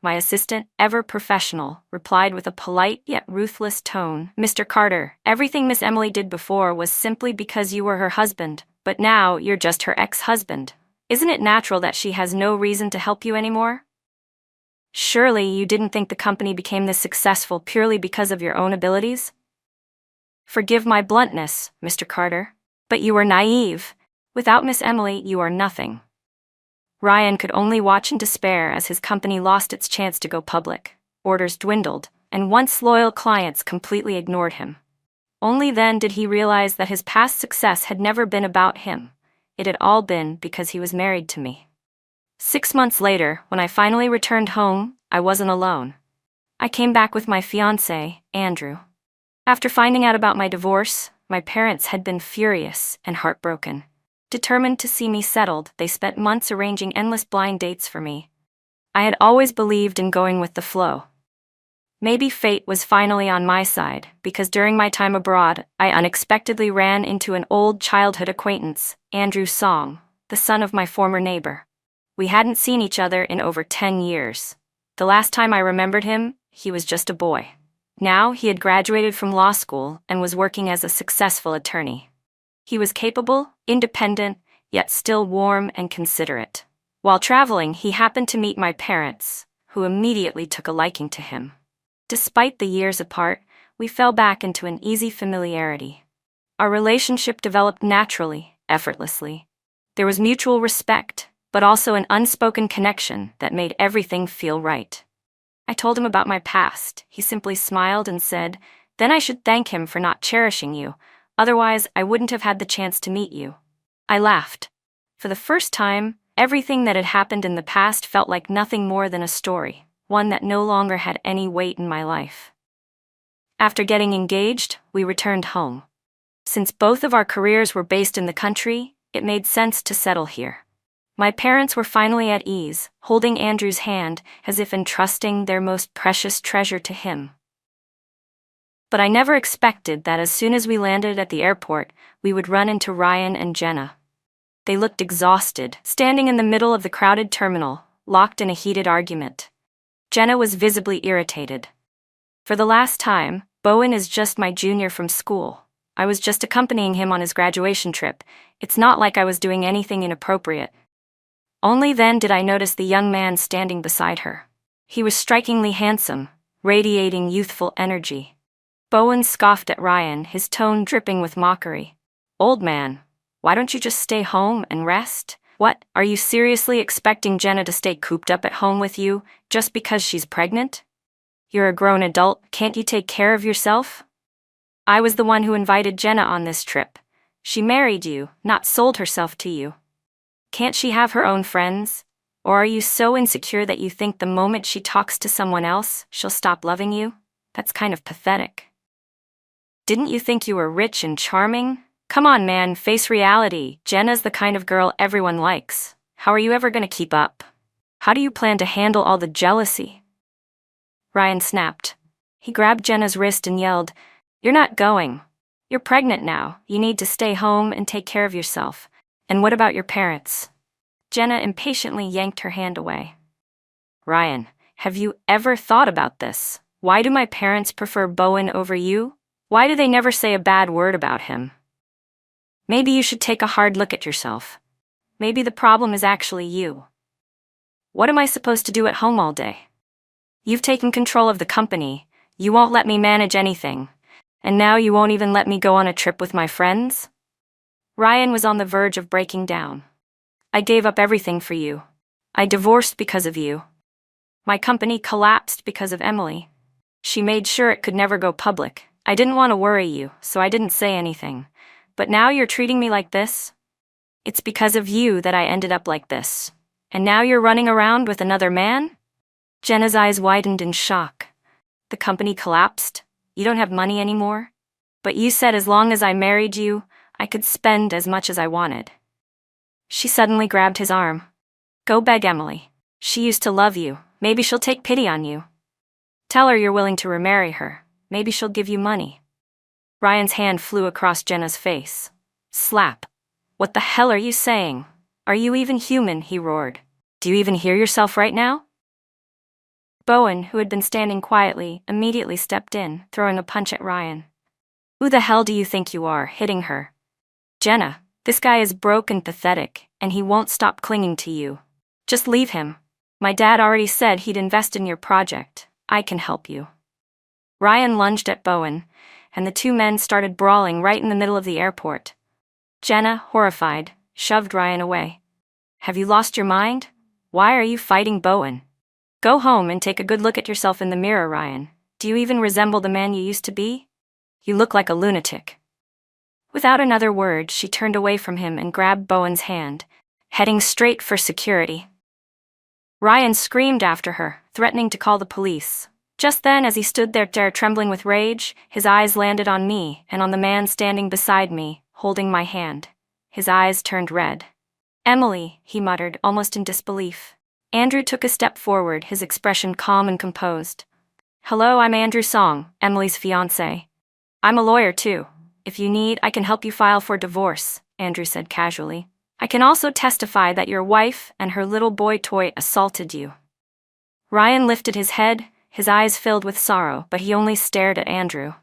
Speaker 1: My assistant, ever professional, replied with a polite yet ruthless tone, "Mr. Carter, everything Miss Emily did before was simply because you were her husband, but now you're just her ex-husband. Isn't it natural that she has no reason to help you anymore? Surely you didn't think the company became this successful purely because of your own abilities? Forgive my bluntness, Mr. Carter, but you are naive. Without Miss Emily, you are nothing." Ryan could only watch in despair as his company lost its chance to go public, orders dwindled, and once loyal clients completely ignored him. Only then did he realize that his past success had never been about him. It had all been because he was married to me. 6 months later, when I finally returned home, I wasn't alone. I came back with my fiancé, Andrew. After finding out about my divorce, my parents had been furious and heartbroken. Determined to see me settled, they spent months arranging endless blind dates for me. I had always believed in going with the flow. Maybe fate was finally on my side, because during my time abroad, I unexpectedly ran into an old childhood acquaintance, Andrew Song, the son of my former neighbor. We hadn't seen each other in over 10 years. The last time I remembered him, he was just a boy. Now he had graduated from law school and was working as a successful attorney. He was capable, independent, yet still warm and considerate. While traveling, he happened to meet my parents, who immediately took a liking to him. Despite the years apart, we fell back into an easy familiarity. Our relationship developed naturally, effortlessly. There was mutual respect, but also an unspoken connection that made everything feel right. I told him about my past. He simply smiled and said, "Then I should thank him for not cherishing you. Otherwise, I wouldn't have had the chance to meet you." I laughed. For the first time, everything that had happened in the past felt like nothing more than a story, one that no longer had any weight in my life. After getting engaged, we returned home. Since both of our careers were based in the country, it made sense to settle here. My parents were finally at ease, holding Andrew's hand as if entrusting their most precious treasure to him. But I never expected that as soon as we landed at the airport, we would run into Ryan and Jenna. They looked exhausted, standing in the middle of the crowded terminal, locked in a heated argument. Jenna was visibly irritated. "For the last time, Bowen is just my junior from school. I was just accompanying him on his graduation trip. It's not like I was doing anything inappropriate." Only then did I notice the young man standing beside her. He was strikingly handsome, radiating youthful energy. Bowen scoffed at Ryan, his tone dripping with mockery. "Old man, why don't you just stay home and rest? What, are you seriously expecting Jenna to stay cooped up at home with you just because she's pregnant? You're a grown adult, can't you take care of yourself? I was the one who invited Jenna on this trip. She married you, not sold herself to you. Can't she have her own friends? Or are you so insecure that you think the moment she talks to someone else, she'll stop loving you? That's kind of pathetic. Didn't you think you were rich and charming? Come on, man, face reality. Jenna's the kind of girl everyone likes. How are you ever going to keep up? How do you plan to handle all the jealousy?" Ryan snapped. He grabbed Jenna's wrist and yelled, "You're not going. You're pregnant now. You need to stay home and take care of yourself. And what about your parents?" Jenna impatiently yanked her hand away. "Ryan, have you ever thought about this? Why do my parents prefer Bowen over you? Why do they never say a bad word about him? Maybe you should take a hard look at yourself. Maybe the problem is actually you. What am I supposed to do at home all day? You've taken control of the company, you won't let me manage anything, and now you won't even let me go on a trip with my friends?" Ryan was on the verge of breaking down. "I gave up everything for you. I divorced because of you. My company collapsed because of Emily. She made sure it could never go public. I didn't want to worry you, so I didn't say anything. But now you're treating me like this? It's because of you that I ended up like this. And now you're running around with another man?" Jenna's eyes widened in shock. "The company collapsed? You don't have money anymore? But you said as long as I married you, I could spend as much as I wanted." She suddenly grabbed his arm. "Go beg Emily. She used to love you. Maybe she'll take pity on you. Tell her you're willing to remarry her. Maybe she'll give you money." Ryan's hand flew across Jenna's face. Slap. "What the hell are you saying? Are you even human?" he roared. "Do you even hear yourself right now?" Bowen, who had been standing quietly, immediately stepped in, throwing a punch at Ryan. "Who the hell do you think you are, hitting her? Jenna, this guy is broke and pathetic, and he won't stop clinging to you. Just leave him. My dad already said he'd invest in your project. I can help you." Ryan lunged at Bowen, and the two men started brawling right in the middle of the airport. Jenna, horrified, shoved Ryan away. "Have you lost your mind? Why are you fighting Bowen? Go home and take a good look at yourself in the mirror, Ryan. Do you even resemble the man you used to be? You look like a lunatic." Without another word, she turned away from him and grabbed Bowen's hand, heading straight for security. Ryan screamed after her, threatening to call the police. Just then, as he stood there trembling with rage, his eyes landed on me and on the man standing beside me, holding my hand. His eyes turned red. "Emily," he muttered, almost in disbelief. Andrew took a step forward, his expression calm and composed. "Hello, I'm Andrew Song, Emily's fiancé. I'm a lawyer too. If you need, I can help you file for divorce," Andrew said casually. "I can also testify that your wife and her little boy toy assaulted you." Ryan lifted his head, his eyes filled with sorrow, but he only stared at Andrew.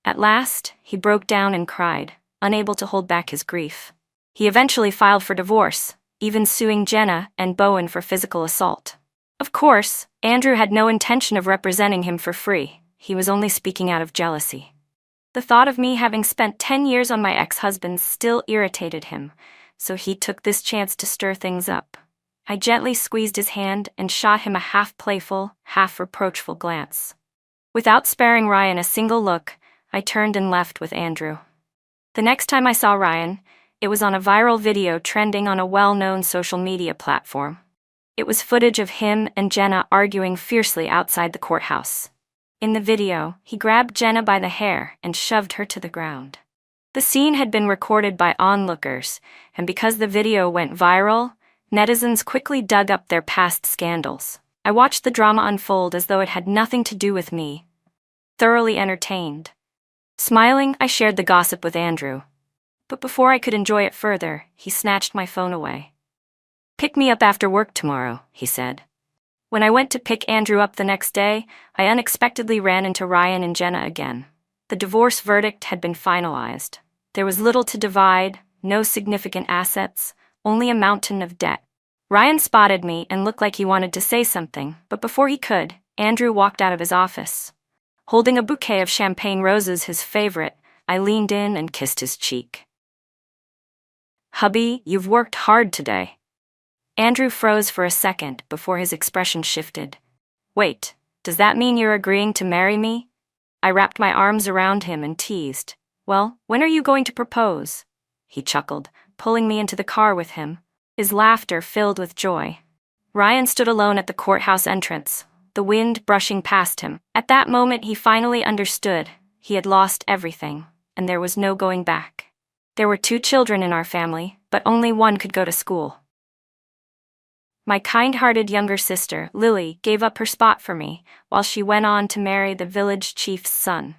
Speaker 1: At last, he broke down and cried, unable to hold back his grief. He eventually filed for divorce, even suing Jenna and Bowen for physical assault. Of course, Andrew had no intention of representing him for free. He was only speaking out of jealousy. The thought of me having spent 10 years on my ex-husband still irritated him, so he took this chance to stir things up. I gently squeezed his hand and shot him a half-playful, half-reproachful glance. Without sparing Ryan a single look, I turned and left with Andrew. The next time I saw Ryan, it was on a viral video trending on a well-known social media platform. It was footage of him and Jenna arguing fiercely outside the courthouse. In the video, he grabbed Jenna by the hair and shoved her to the ground. The scene had been recorded by onlookers, and because the video went viral, netizens quickly dug up their past scandals. I watched the drama unfold as though it had nothing to do with me, thoroughly entertained. Smiling, I shared the gossip with Andrew. But before I could enjoy it further, he snatched my phone away. "Pick me up after work tomorrow," he said. When I went to pick Andrew up the next day, I unexpectedly ran into Ryan and Jenna again. The divorce verdict had been finalized. There was little to divide, no significant assets, only a mountain of debt. Ryan spotted me and looked like he wanted to say something, but before he could, Andrew walked out of his office. Holding a bouquet of champagne roses, his favorite, I leaned in and kissed his cheek. "Hubby, you've worked hard today." Andrew froze for a second before his expression shifted. "Wait, does that mean you're agreeing to marry me?" I wrapped my arms around him and teased. "Well, when are you going to propose?" He chuckled, pulling me into the car with him, his laughter filled with joy. Ryan stood alone at the courthouse entrance, the wind brushing past him. At that moment he finally understood. He had lost everything, and there was no going back. There were 2 children in our family, but only one could go to school. My kind-hearted younger sister, Lily, gave up her spot for me, while she went on to marry the village chief's son.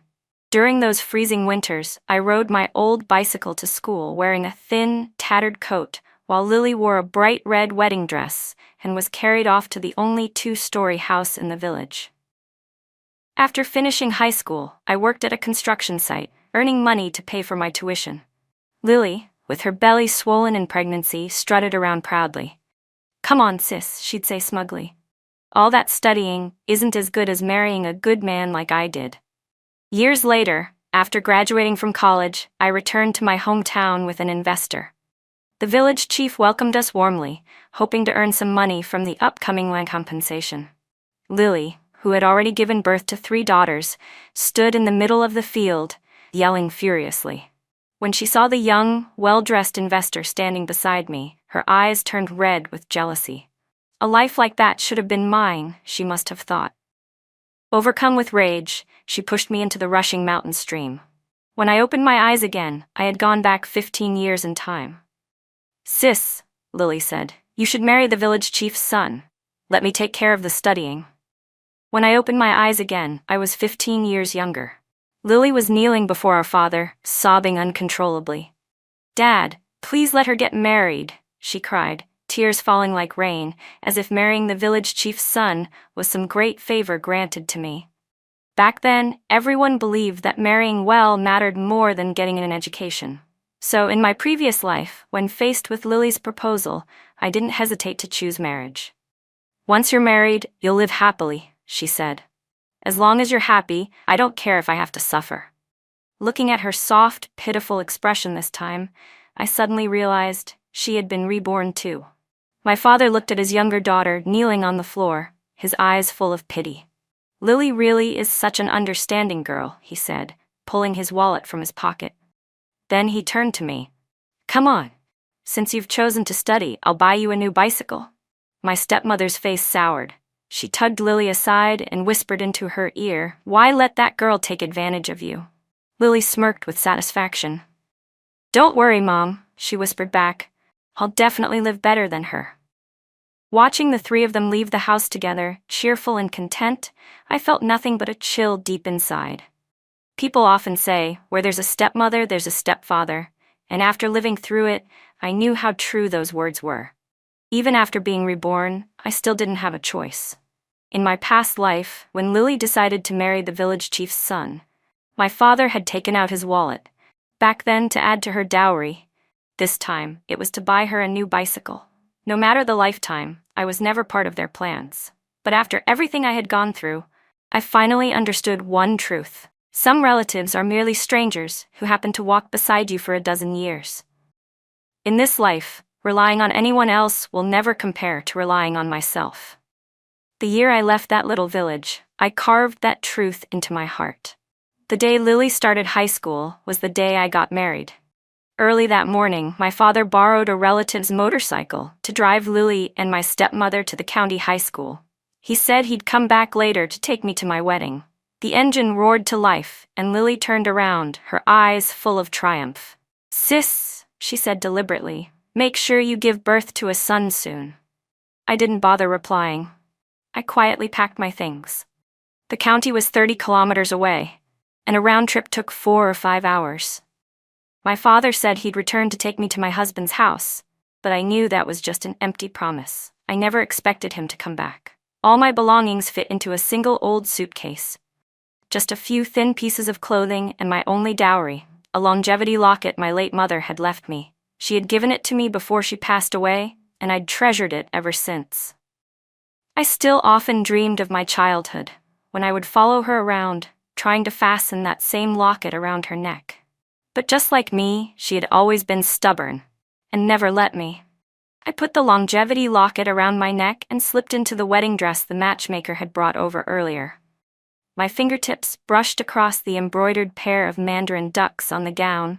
Speaker 1: During those freezing winters, I rode my old bicycle to school wearing a thin, tattered coat, while Lily wore a bright red wedding dress and was carried off to the only two-story house in the village. After finishing high school, I worked at a construction site, earning money to pay for my tuition. Lily, with her belly swollen in pregnancy, strutted around proudly. "Come on, sis," she'd say smugly. "All that studying isn't as good as marrying a good man like I did." Years later, after graduating from college, I returned to my hometown with an investor. The village chief welcomed us warmly, hoping to earn some money from the upcoming land compensation. Lily, who had already given birth to 3 daughters, stood in the middle of the field, yelling furiously. When she saw the young, well-dressed investor standing beside me, her eyes turned red with jealousy. A life like that should have been mine, she must have thought. Overcome with rage, she pushed me into the rushing mountain stream. When I opened my eyes again, I had gone back 15 years in time. "Sis," Lily said, "you should marry the village chief's son. Let me take care of the studying." When I opened my eyes again, I was 15 years younger. Lily was kneeling before our father, sobbing uncontrollably. "Dad, please let her get married," she cried, tears falling like rain, as if marrying the village chief's son was some great favor granted to me. Back then, everyone believed that marrying well mattered more than getting an education. So in my previous life, when faced with Lily's proposal, I didn't hesitate to choose marriage. "Once you're married, you'll live happily," she said. "As long as you're happy, I don't care if I have to suffer." Looking at her soft, pitiful expression this time, I suddenly realized she had been reborn too. My father looked at his younger daughter kneeling on the floor, his eyes full of pity. "Lily really is such an understanding girl," he said, pulling his wallet from his pocket. Then he turned to me. "Come on. Since you've chosen to study, I'll buy you a new bicycle." My stepmother's face soured. She tugged Lily aside and whispered into her ear, "Why let that girl take advantage of you?" Lily smirked with satisfaction. "Don't worry, Mom," she whispered back. "I'll definitely live better than her." Watching the 3 of them leave the house together, cheerful and content, I felt nothing but a chill deep inside. People often say, where there's a stepmother, there's a stepfather, and after living through it, I knew how true those words were. Even after being reborn, I still didn't have a choice. In my past life, when Lily decided to marry the village chief's son, my father had taken out his wallet, back then to add to her dowry. This time, it was to buy her a new bicycle. No matter the lifetime, I was never part of their plans. But after everything I had gone through, I finally understood one truth. Some relatives are merely strangers who happen to walk beside you for a dozen years. In this life, relying on anyone else will never compare to relying on myself. The year I left that little village, I carved that truth into my heart. The day Lily started high school was the day I got married. Early that morning, my father borrowed a relative's motorcycle to drive Lily and my stepmother to the county high school. He said he'd come back later to take me to my wedding. The engine roared to life, and Lily turned around, her eyes full of triumph. "Sis," she said deliberately, "make sure you give birth to a son soon." I didn't bother replying. I quietly packed my things. The county was 30 kilometers away, and a round trip took 4 or 5 hours. My father said he'd return to take me to my husband's house, but I knew that was just an empty promise. I never expected him to come back. All my belongings fit into a single old suitcase. Just a few thin pieces of clothing and my only dowry, a longevity locket my late mother had left me. She had given it to me before she passed away, and I'd treasured it ever since. I still often dreamed of my childhood, when I would follow her around, trying to fasten that same locket around her neck. But just like me, she had always been stubborn, and never let me. I put the longevity locket around my neck and slipped into the wedding dress the matchmaker had brought over earlier. My fingertips brushed across the embroidered pair of mandarin ducks on the gown,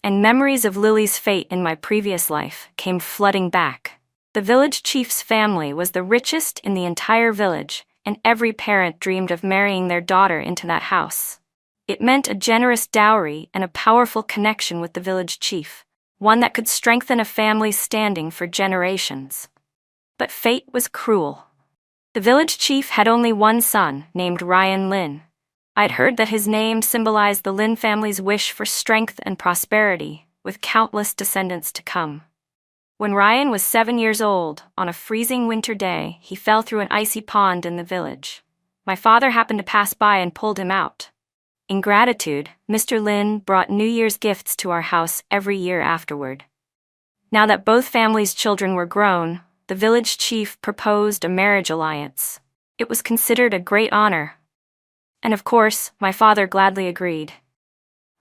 Speaker 1: and memories of Lily's fate in my previous life came flooding back. The village chief's family was the richest in the entire village, and every parent dreamed of marrying their daughter into that house. It meant a generous dowry and a powerful connection with the village chief, one that could strengthen a family's standing for generations. But fate was cruel. The village chief had only one son, named Ryan Lin. I'd heard that his name symbolized the Lin family's wish for strength and prosperity, with countless descendants to come. When Ryan was 7 years old, on a freezing winter day, he fell through an icy pond in the village. My father happened to pass by and pulled him out. In gratitude, Mr. Lin brought New Year's gifts to our house every year afterward. Now that both families' children were grown, the village chief proposed a marriage alliance. It was considered a great honor. And of course, my father gladly agreed.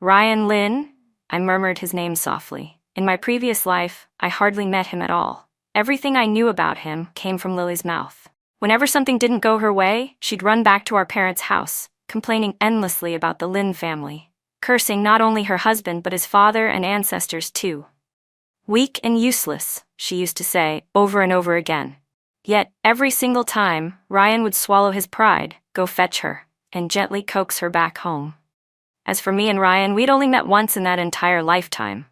Speaker 1: Ryan Lin? I murmured his name softly. In my previous life, I hardly met him at all. Everything I knew about him came from Lily's mouth. Whenever something didn't go her way, she'd run back to our parents' house, complaining endlessly about the Lin family, cursing not only her husband but his father and ancestors too. Weak and useless, she used to say, over and over again. Yet, every single time, Ryan would swallow his pride, go fetch her, and gently coax her back home. As for me and Ryan, we'd only met once in that entire lifetime.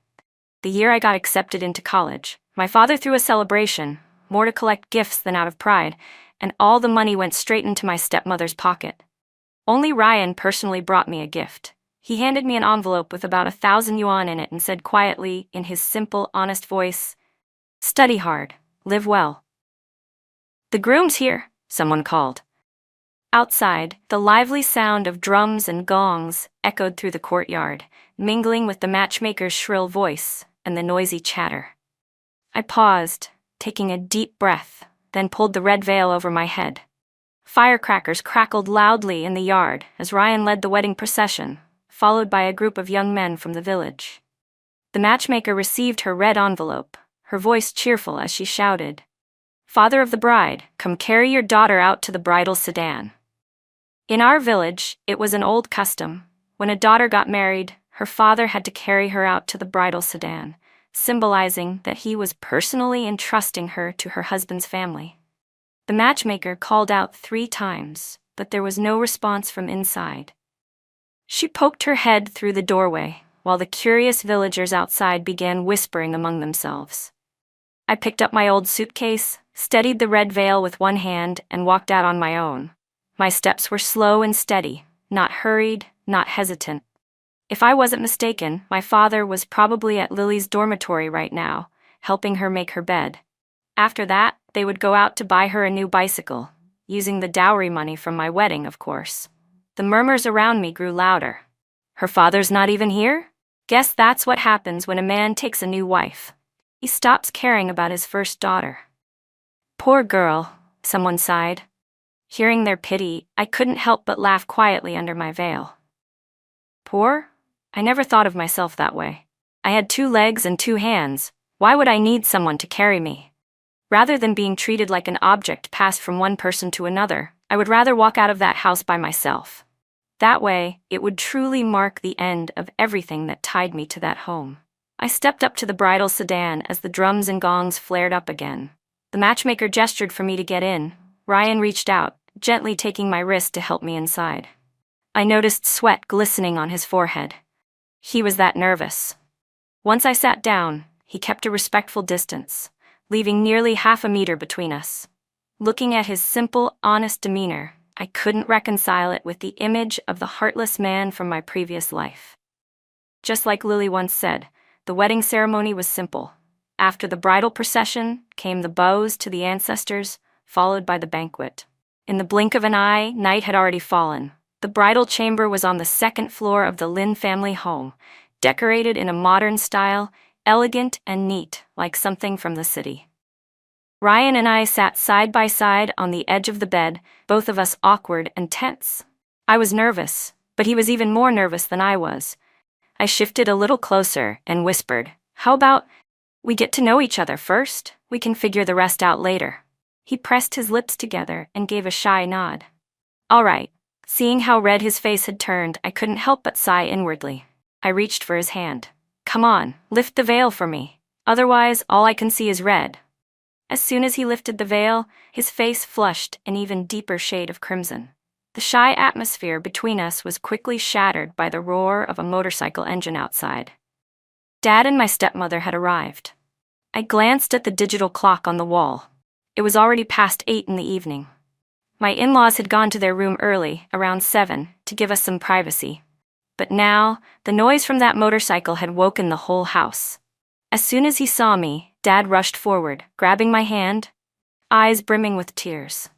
Speaker 1: The year I got accepted into college, my father threw a celebration, more to collect gifts than out of pride, and all the money went straight into my stepmother's pocket. Only Ryan personally brought me a gift. He handed me an envelope with about 1,000 yuan in it and said quietly, in his simple, honest voice, "Study hard, live well." "The groom's here," someone called. Outside, the lively sound of drums and gongs echoed through the courtyard, mingling with the matchmaker's shrill voice and the noisy chatter. I paused, taking a deep breath, then pulled the red veil over my head. Firecrackers crackled loudly in the yard as Ryan led the wedding procession, followed by a group of young men from the village. The matchmaker received her red envelope, her voice cheerful as she shouted, "Father of the bride, come carry your daughter out to the bridal sedan." In our village, it was an old custom. When a daughter got married, her father had to carry her out to the bridal sedan, symbolizing that he was personally entrusting her to her husband's family. The matchmaker called out 3 times, but there was no response from inside. She poked her head through the doorway, while the curious villagers outside began whispering among themselves. I picked up my old suitcase, steadied the red veil with one hand, and walked out on my own. My steps were slow and steady, not hurried, not hesitant. If I wasn't mistaken, my father was probably at Lily's dormitory right now, helping her make her bed. After that, they would go out to buy her a new bicycle, using the dowry money from my wedding, of course. The murmurs around me grew louder. "Her father's not even here? Guess that's what happens when a man takes a new wife. He stops caring about his first daughter." "Poor girl," someone sighed. Hearing their pity, I couldn't help but laugh quietly under my veil. Poor? I never thought of myself that way. I had 2 legs and 2 hands. Why would I need someone to carry me? Rather than being treated like an object passed from one person to another, I would rather walk out of that house by myself. That way, it would truly mark the end of everything that tied me to that home. I stepped up to the bridal sedan as the drums and gongs flared up again. The matchmaker gestured for me to get in. Ryan reached out, gently taking my wrist to help me inside. I noticed sweat glistening on his forehead. He was that nervous. Once I sat down, he kept a respectful distance, leaving nearly half a meter between us. Looking at his simple, honest demeanor, I couldn't reconcile it with the image of the heartless man from my previous life. Just like Lily once said, the wedding ceremony was simple. After the bridal procession came the bows to the ancestors, followed by the banquet. In the blink of an eye, night had already fallen. The bridal chamber was on the 2nd floor of the Lin family home, decorated in a modern style, elegant and neat, like something from the city. Ryan and I sat side by side on the edge of the bed, both of us awkward and tense. I was nervous, but he was even more nervous than I was. I shifted a little closer and whispered, "How about we get to know each other first? We can figure the rest out later." He pressed his lips together and gave a shy nod. "All right." Seeing how red his face had turned, I couldn't help but sigh inwardly. I reached for his hand. "Come on, lift the veil for me. Otherwise, all I can see is red." As soon as he lifted the veil, his face flushed an even deeper shade of crimson. The shy atmosphere between us was quickly shattered by the roar of a motorcycle engine outside. Dad and my stepmother had arrived. I glanced at the digital clock on the wall. It was already past 8 in the evening. My in-laws had gone to their room early, around 7, to give us some privacy. But now, the noise from that motorcycle had woken the whole house. As soon as he saw me, Dad rushed forward, grabbing my hand, eyes brimming with tears.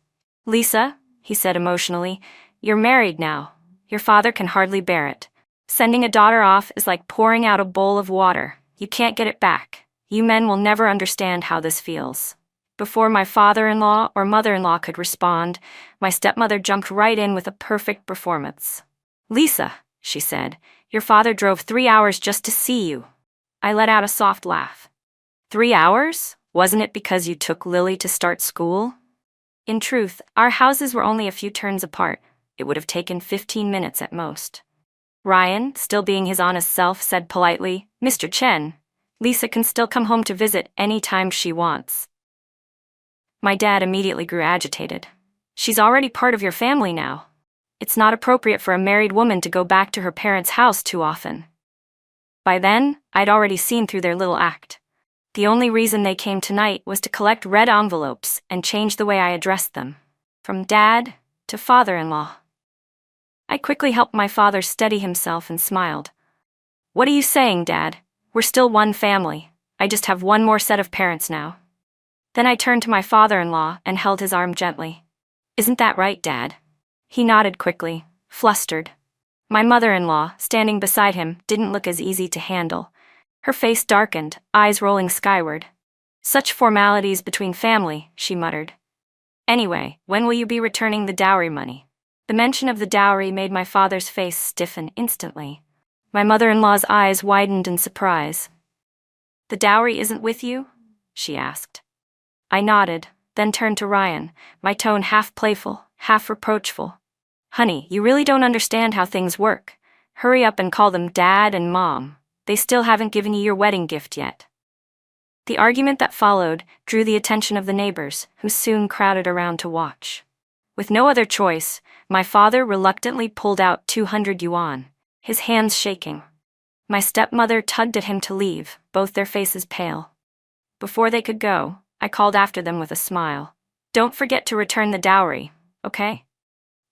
Speaker 1: "Lisa," he said emotionally, "you're married now. Your father can hardly bear it. Sending a daughter off is like pouring out a bowl of water. You can't get it back. You men will never understand how this feels." Before my father-in-law or mother-in-law could respond, my stepmother jumped right in with a perfect performance. "Lisa," she said, "your father drove 3 hours just to see you." I let out a soft laugh. 3 hours? Wasn't it because you took Lily to start school? In truth, our houses were only a few turns apart. It would have taken 15 minutes at most. Ryan, still being his honest self, said politely, "Mr. Chen, Lisa can still come home to visit any time she wants." My dad immediately grew agitated. "She's already part of your family now. It's not appropriate for a married woman to go back to her parents' house too often." By then, I'd already seen through their little act. The only reason they came tonight was to collect red envelopes and change the way I addressed them, from dad to father-in-law. I quickly helped my father steady himself and smiled. "What are you saying, Dad? We're still one family. I just have one more set of parents now." Then I turned to my father-in-law and held his arm gently. "Isn't that right, Dad?" He nodded quickly, flustered. My mother-in-law, standing beside him, didn't look as easy to handle. Her face darkened, eyes rolling skyward. "Such formalities between family," she muttered. "Anyway, when will you be returning the dowry money?" The mention of the dowry made my father's face stiffen instantly. My mother-in-law's eyes widened in surprise. "The dowry isn't with you?" she asked. I nodded, then turned to Ryan, my tone half playful, half reproachful. "Honey, you really don't understand how things work. Hurry up and call them Dad and Mom. They still haven't given you your wedding gift yet." The argument that followed drew the attention of the neighbors, who soon crowded around to watch. With no other choice, my father reluctantly pulled out 200 yuan, his hands shaking. My stepmother tugged at him to leave, both their faces pale. Before they could go, I called after them with a smile. "Don't forget to return the dowry, okay?"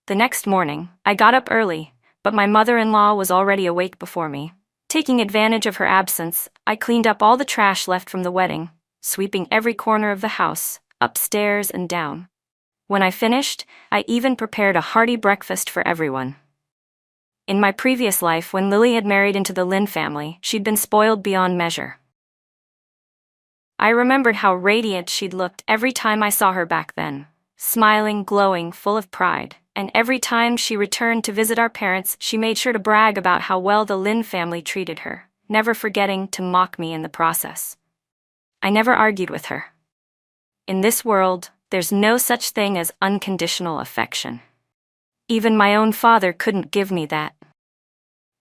Speaker 1: The next morning, I got up early, but my mother-in-law was already awake before me. Taking advantage of her absence, I cleaned up all the trash left from the wedding, sweeping every corner of the house, upstairs and down. When I finished, I even prepared a hearty breakfast for everyone. In my previous life, when Lily had married into the Lin family, she'd been spoiled beyond measure. I remembered how radiant she'd looked every time I saw her back then, smiling, glowing, full of pride, and every time she returned to visit our parents, she made sure to brag about how well the Lin family treated her, never forgetting to mock me in the process. I never argued with her. In this world, there's no such thing as unconditional affection. Even my own father couldn't give me that.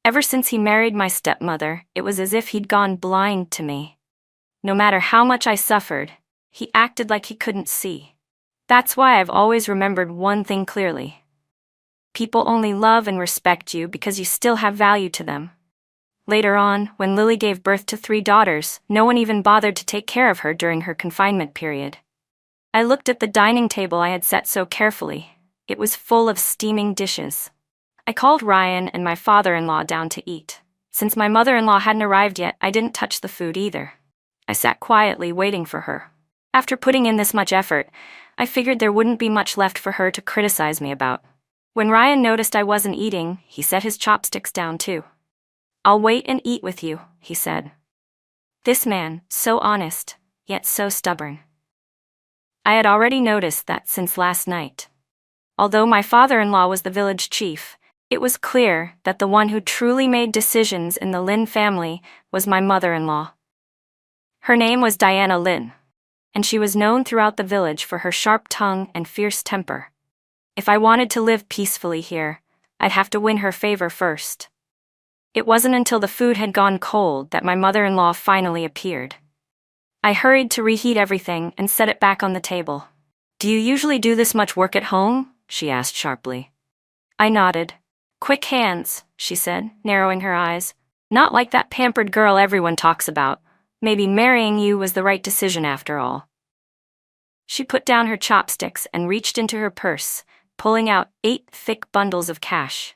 Speaker 1: Ever since he married my stepmother, it was as if he'd gone blind to me. No matter how much I suffered, he acted like he couldn't see. That's why I've always remembered one thing clearly. People only love and respect you because you still have value to them. Later on, when Lily gave birth to 3 daughters, no one even bothered to take care of her during her confinement period. I looked at the dining table I had set so carefully. It was full of steaming dishes. I called Ryan and my father-in-law down to eat. Since my mother-in-law hadn't arrived yet, I didn't touch the food either. I sat quietly waiting for her. After putting in this much effort, I figured there wouldn't be much left for her to criticize me about. When Ryan noticed I wasn't eating, he set his chopsticks down too. "I'll wait and eat with you," he said. This man, so honest, yet so stubborn. I had already noticed that since last night. Although my father-in-law was the village chief, it was clear that the one who truly made decisions in the Lin family was my mother-in-law. Her name was Diana Lin, and she was known throughout the village for her sharp tongue and fierce temper. If I wanted to live peacefully here, I'd have to win her favor first. It wasn't until the food had gone cold that my mother-in-law finally appeared. I hurried to reheat everything and set it back on the table. "Do you usually do this much work at home?" she asked sharply. I nodded. "Quick hands," she said, narrowing her eyes. "Not like that pampered girl everyone talks about. Maybe marrying you was the right decision after all." She put down her chopsticks and reached into her purse, pulling out 8 thick bundles of cash.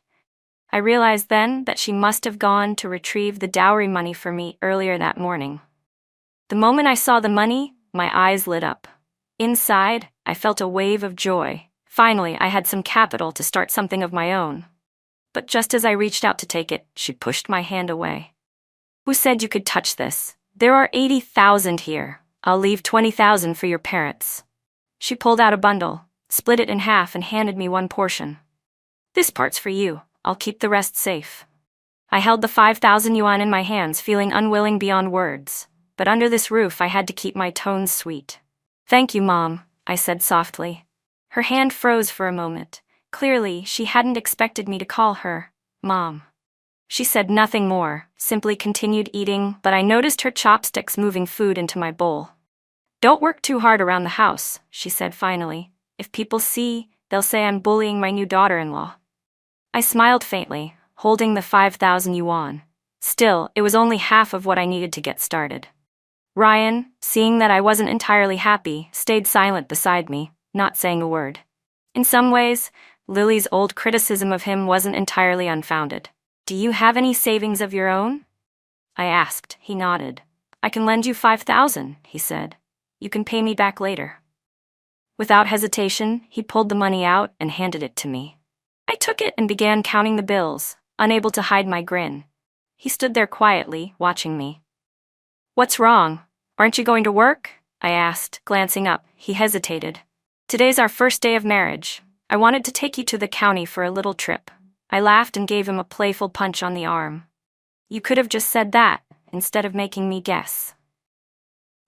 Speaker 1: I realized then that she must have gone to retrieve the dowry money for me earlier that morning. The moment I saw the money, my eyes lit up. Inside, I felt a wave of joy. Finally, I had some capital to start something of my own. But just as I reached out to take it, she pushed my hand away. "Who said you could touch this? There are 80,000 here. I'll leave 20,000 for your parents." She pulled out a bundle, split it in half and handed me one portion. "This part's for you. I'll keep the rest safe." I held the 5,000 yuan in my hands, feeling unwilling beyond words. But under this roof I had to keep my tones sweet. "Thank you, Mom," I said softly. Her hand froze for a moment. Clearly, she hadn't expected me to call her Mom. She said nothing more, simply continued eating, but I noticed her chopsticks moving food into my bowl. "Don't work too hard around the house," she said finally. "If people see, they'll say I'm bullying my new daughter-in-law." I smiled faintly, holding the 5,000 yuan. Still, it was only half of what I needed to get started. Ryan, seeing that I wasn't entirely happy, stayed silent beside me, not saying a word. In some ways, Lily's old criticism of him wasn't entirely unfounded. "Do you have any savings of your own?" I asked. He nodded. "I can lend you 5,000, he said. "You can pay me back later." Without hesitation, he pulled the money out and handed it to me. I took it and began counting the bills, unable to hide my grin. He stood there quietly, watching me. "What's wrong? Aren't you going to work?" I asked, glancing up. He hesitated. "Today's our first day of marriage. I wanted to take you to the county for a little trip." I laughed and gave him a playful punch on the arm. "You could have just said that, instead of making me guess."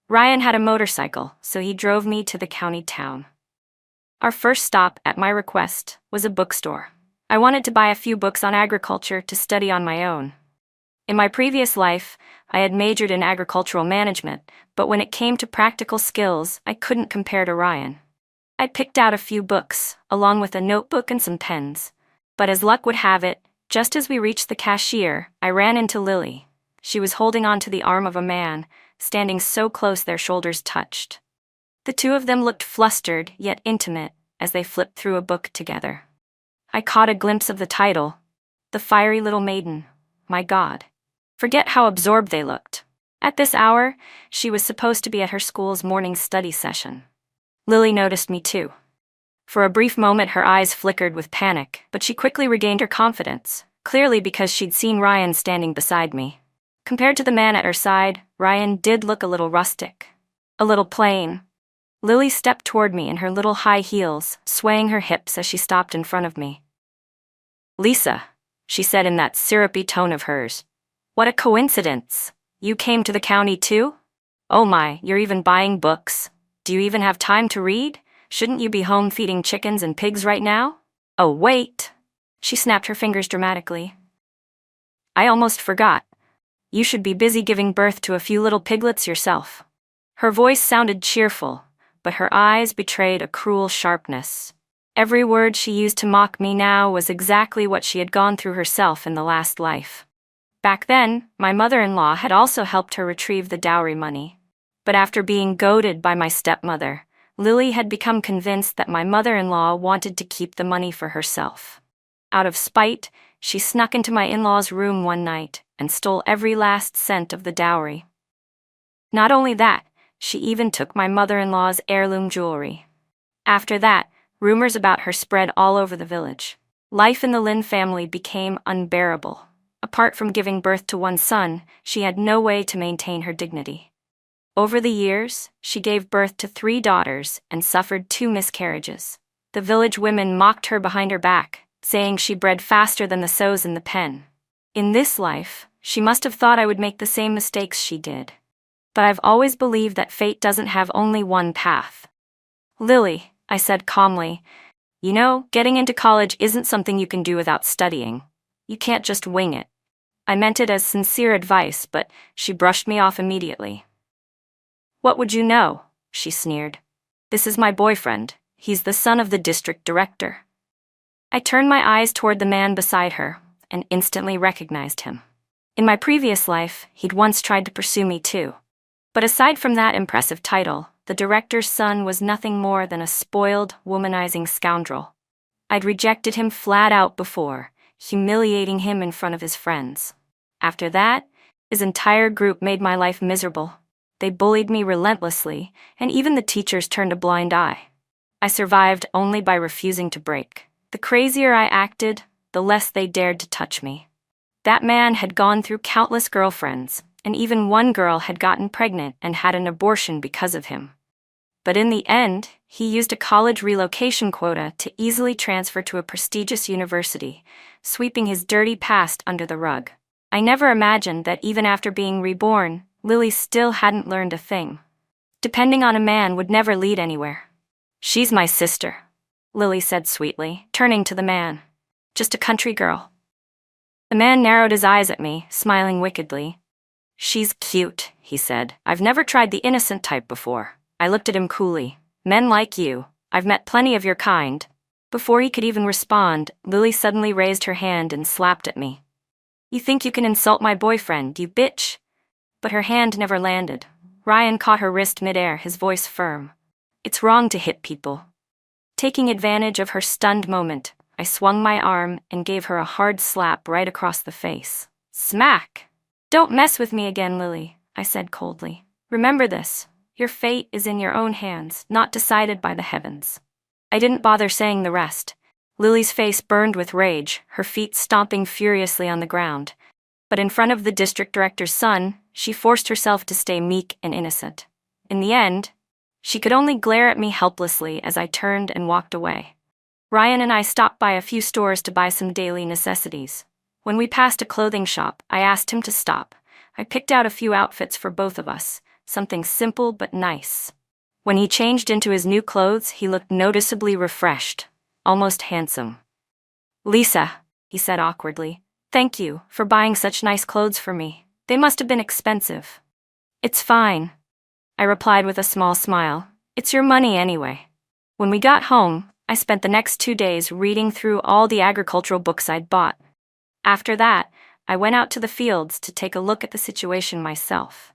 Speaker 1: Ryan had a motorcycle, so he drove me to the county town. Our first stop, at my request, was a bookstore. I wanted to buy a few books on agriculture to study on my own. In my previous life, I had majored in agricultural management, but when it came to practical skills, I couldn't compare to Ryan. I picked out a few books, along with a notebook and some pens. But as luck would have it, just as we reached the cashier, I ran into Lily. She was holding onto the arm of a man, standing so close their shoulders touched. The two of them looked flustered, yet intimate, as they flipped through a book together. I caught a glimpse of the title, "The Fiery Little Maiden." My God. Forget how absorbed they looked. At this hour, she was supposed to be at her school's morning study session. Lily noticed me too. For a brief moment her eyes flickered with panic, but she quickly regained her confidence, clearly because she'd seen Ryan standing beside me. Compared to the man at her side, Ryan did look a little rustic. A little plain. Lily stepped toward me in her little high heels, swaying her hips as she stopped in front of me. "Lisa," she said in that syrupy tone of hers. "What a coincidence. You came to the county too? Oh my, you're even buying books. Do you even have time to read? Shouldn't you be home feeding chickens and pigs right now? Oh wait." She snapped her fingers dramatically. "I almost forgot. You should be busy giving birth to a few little piglets yourself." Her voice sounded cheerful, but her eyes betrayed a cruel sharpness. Every word she used to mock me now was exactly what she had gone through herself in the last life. Back then, my mother-in-law had also helped her retrieve the dowry money. But after being goaded by my stepmother, Lily had become convinced that my mother-in-law wanted to keep the money for herself. Out of spite, she snuck into my in-laws' room one night and stole every last cent of the dowry. Not only that, she even took my mother-in-law's heirloom jewelry. After that, rumors about her spread all over the village. Life in the Lin family became unbearable. Apart from giving birth to one son, she had no way to maintain her dignity. Over the years, she gave birth to 3 daughters and suffered 2 miscarriages. The village women mocked her behind her back, saying she bred faster than the sows in the pen. In this life, she must have thought I would make the same mistakes she did. But I've always believed that fate doesn't have only one path. "Lily," I said calmly, "you know, getting into college isn't something you can do without studying. You can't just wing it." I meant it as sincere advice, but she brushed me off immediately. "What would you know?" she sneered. "This is my boyfriend. He's the son of the district director." I turned my eyes toward the man beside her and instantly recognized him. In my previous life, he'd once tried to pursue me too. But aside from that impressive title, the director's son was nothing more than a spoiled, womanizing scoundrel. I'd rejected him flat out before, humiliating him in front of his friends. After that, his entire group made my life miserable. They bullied me relentlessly, and even the teachers turned a blind eye. I survived only by refusing to break. The crazier I acted, the less they dared to touch me. That man had gone through countless girlfriends, and even one girl had gotten pregnant and had an abortion because of him. But in the end, he used a college relocation quota to easily transfer to a prestigious university, sweeping his dirty past under the rug. I never imagined that even after being reborn, Lily still hadn't learned a thing. Depending on a man would never lead anywhere. "She's my sister," Lily said sweetly, turning to the man. "Just a country girl." The man narrowed his eyes at me, smiling wickedly. "She's cute," he said. "I've never tried the innocent type before." I looked at him coolly. "Men like you. I've met plenty of your kind." Before he could even respond, Lily suddenly raised her hand and slapped at me. "You think you can insult my boyfriend, you bitch?" But her hand never landed. Ryan caught her wrist midair, his voice firm. "It's wrong to hit people." Taking advantage of her stunned moment, I swung my arm and gave her a hard slap right across the face. Smack! "Don't mess with me again, Lily," I said coldly. "Remember this. Your fate is in your own hands, not decided by the heavens." I didn't bother saying the rest. Lily's face burned with rage, her feet stomping furiously on the ground. But in front of the district director's son, she forced herself to stay meek and innocent. In the end, she could only glare at me helplessly as I turned and walked away. Ryan and I stopped by a few stores to buy some daily necessities. When we passed a clothing shop, I asked him to stop. I picked out a few outfits for both of us, something simple but nice. When he changed into his new clothes, he looked noticeably refreshed, almost handsome. "Lisa," he said awkwardly, "thank you for buying such nice clothes for me. They must have been expensive." "It's fine," I replied with a small smile. "It's your money anyway." When we got home, I spent the next 2 days reading through all the agricultural books I'd bought. After that, I went out to the fields to take a look at the situation myself.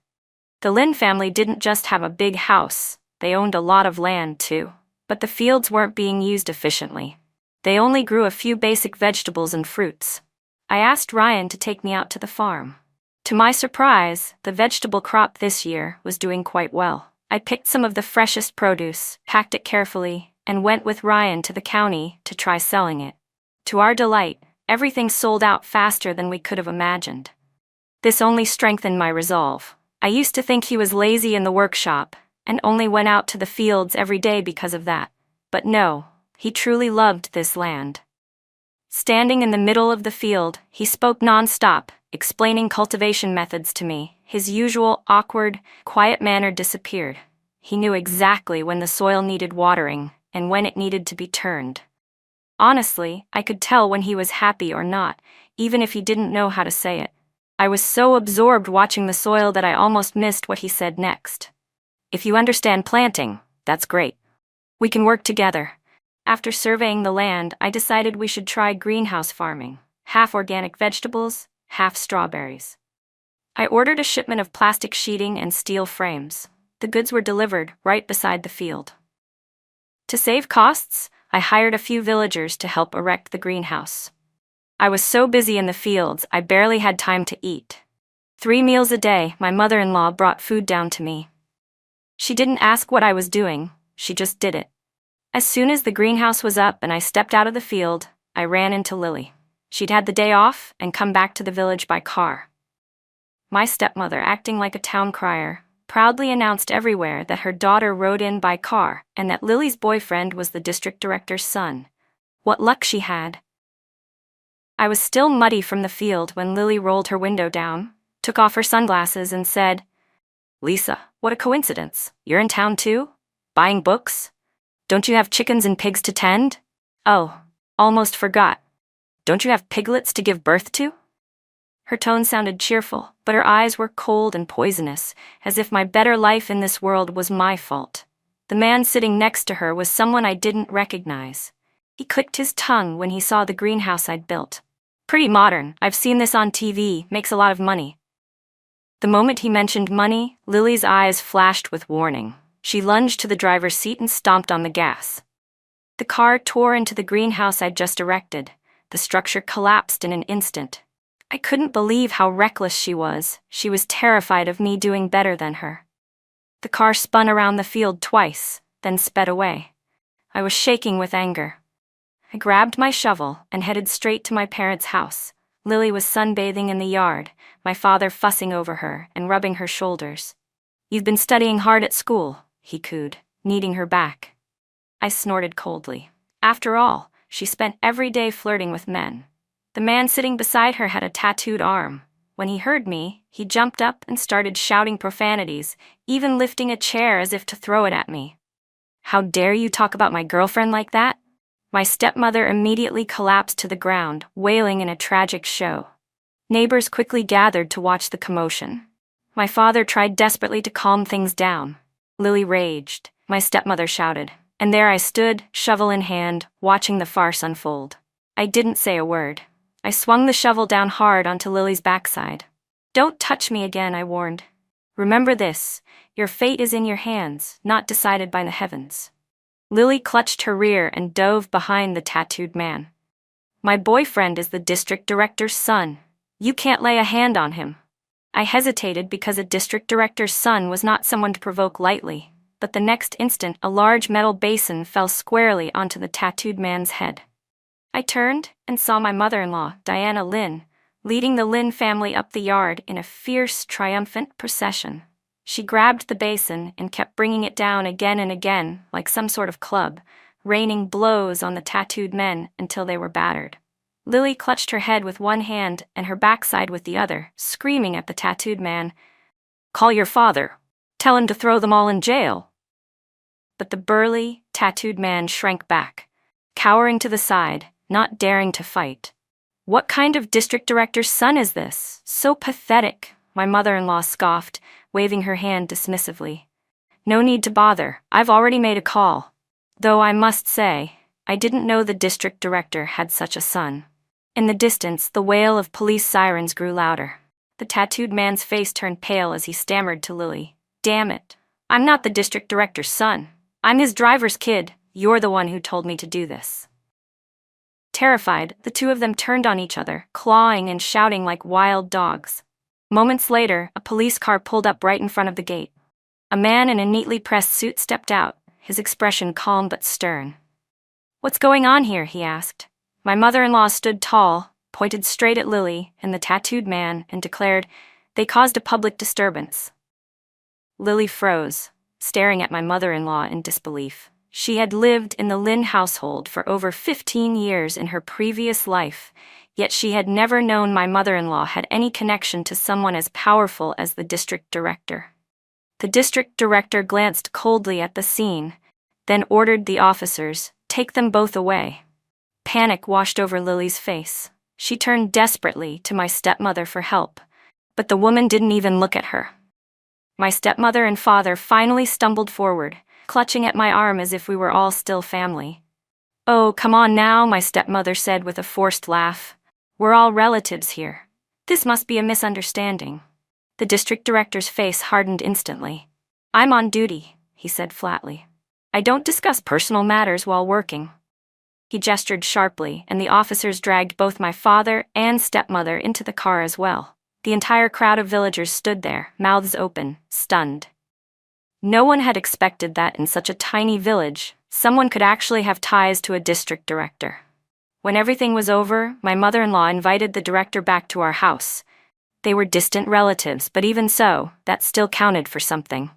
Speaker 1: The Lin family didn't just have a big house, they owned a lot of land too. But the fields weren't being used efficiently. They only grew a few basic vegetables and fruits. I asked Ryan to take me out to the farm. To my surprise, the vegetable crop this year was doing quite well. I picked some of the freshest produce, packed it carefully, and went with Ryan to the county to try selling it. To our delight, everything sold out faster than we could have imagined. This only strengthened my resolve. I used to think he was lazy in the workshop, and only went out to the fields every day because of that. But no, he truly loved this land. Standing in the middle of the field, he spoke non-stop, explaining cultivation methods to me. His usual awkward, quiet manner disappeared. He knew exactly when the soil needed watering and when it needed to be turned. Honestly, I could tell when he was happy or not, even if he didn't know how to say it. I was so absorbed watching the soil that I almost missed what he said next. "If you understand planting, that's great. We can work together." After surveying the land, I decided we should try greenhouse farming, half organic vegetables, half strawberries. I ordered a shipment of plastic sheeting and steel frames. The goods were delivered right beside the field. To save costs, I hired a few villagers to help erect the greenhouse. I was so busy in the fields, I barely had time to eat. 3 meals a day, my mother-in-law brought food down to me. She didn't ask what I was doing, she just did it. As soon as the greenhouse was up and I stepped out of the field, I ran into Lily. She'd had the day off and come back to the village by car. My stepmother, acting like a town crier, proudly announced everywhere that her daughter rode in by car and that Lily's boyfriend was the district director's son. What luck she had. I was still muddy from the field when Lily rolled her window down, took off her sunglasses and said, "Lisa, what a coincidence. You're in town too? Buying books? Don't you have chickens and pigs to tend? Oh, almost forgot. Don't you have piglets to give birth to?" Her tone sounded cheerful, but her eyes were cold and poisonous, as if my better life in this world was my fault. The man sitting next to her was someone I didn't recognize. He clicked his tongue when he saw the greenhouse I'd built. "Pretty modern, I've seen this on TV, makes a lot of money." The moment he mentioned money, Lily's eyes flashed with warning. She lunged to the driver's seat and stomped on the gas. The car tore into the greenhouse I'd just erected. The structure collapsed in an instant. I couldn't believe how reckless she was. She was terrified of me doing better than her. The car spun around the field twice, then sped away. I was shaking with anger. I grabbed my shovel and headed straight to my parents' house. Lily was sunbathing in the yard, my father fussing over her and rubbing her shoulders. "You've been studying hard at school," he cooed, kneading her back. I snorted coldly. After all, she spent every day flirting with men. The man sitting beside her had a tattooed arm. When he heard me, he jumped up and started shouting profanities, even lifting a chair as if to throw it at me. "How dare you talk about my girlfriend like that?" My stepmother immediately collapsed to the ground, wailing in a tragic show. Neighbors quickly gathered to watch the commotion. My father tried desperately to calm things down. Lily raged. My stepmother shouted. And there I stood, shovel in hand, watching the farce unfold. I didn't say a word. I swung the shovel down hard onto Lily's backside. "Don't touch me again," I warned. "Remember this, your fate is in your hands, not decided by the heavens." Lily clutched her rear and dove behind the tattooed man. "My boyfriend is the district director's son. You can't lay a hand on him." I hesitated because a district director's son was not someone to provoke lightly, but the next instant a large metal basin fell squarely onto the tattooed man's head. I turned and saw my mother-in-law, Diana Lynn, leading the Lynn family up the yard in a fierce, triumphant procession. She grabbed the basin and kept bringing it down again and again, like some sort of club, raining blows on the tattooed men until they were battered. Lily clutched her head with one hand and her backside with the other, screaming at the tattooed man, "Call your father. Tell him to throw them all in jail." But the burly, tattooed man shrank back, cowering to the side, not daring to fight. "What kind of district director's son is this? So pathetic," my mother-in-law scoffed, waving her hand dismissively. "No need to bother, I've already made a call. Though I must say, I didn't know the district director had such a son." In the distance, the wail of police sirens grew louder. The tattooed man's face turned pale as he stammered to Lily, "Damn it, I'm not the district director's son. I'm his driver's kid. You're the one who told me to do this." Terrified, the two of them turned on each other, clawing and shouting like wild dogs. Moments later, a police car pulled up right in front of the gate. A man in a neatly pressed suit stepped out, his expression calm but stern. "What's going on here?" he asked. My mother-in-law stood tall, pointed straight at Lily and the tattooed man, and declared, "They caused a public disturbance." Lily froze, staring at my mother-in-law in disbelief. She had lived in the Lynn household for over 15 years in her previous life, yet she had never known my mother-in-law had any connection to someone as powerful as the district director. The district director glanced coldly at the scene, then ordered the officers, "Take them both away." Panic washed over Lily's face. She turned desperately to my stepmother for help, but the woman didn't even look at her. My stepmother and father finally stumbled forward, clutching at my arm as if we were all still family. "Oh, come on now," my stepmother said with a forced laugh. "We're all relatives here. This must be a misunderstanding." The district director's face hardened instantly. "I'm on duty," he said flatly. "I don't discuss personal matters while working." He gestured sharply, and the officers dragged both my father and stepmother into the car as well. The entire crowd of villagers stood there, mouths open, stunned. No one had expected that in such a tiny village, someone could actually have ties to a district director. When everything was over, my mother-in-law invited the director back to our house. They were distant relatives, but even so, that still counted for something.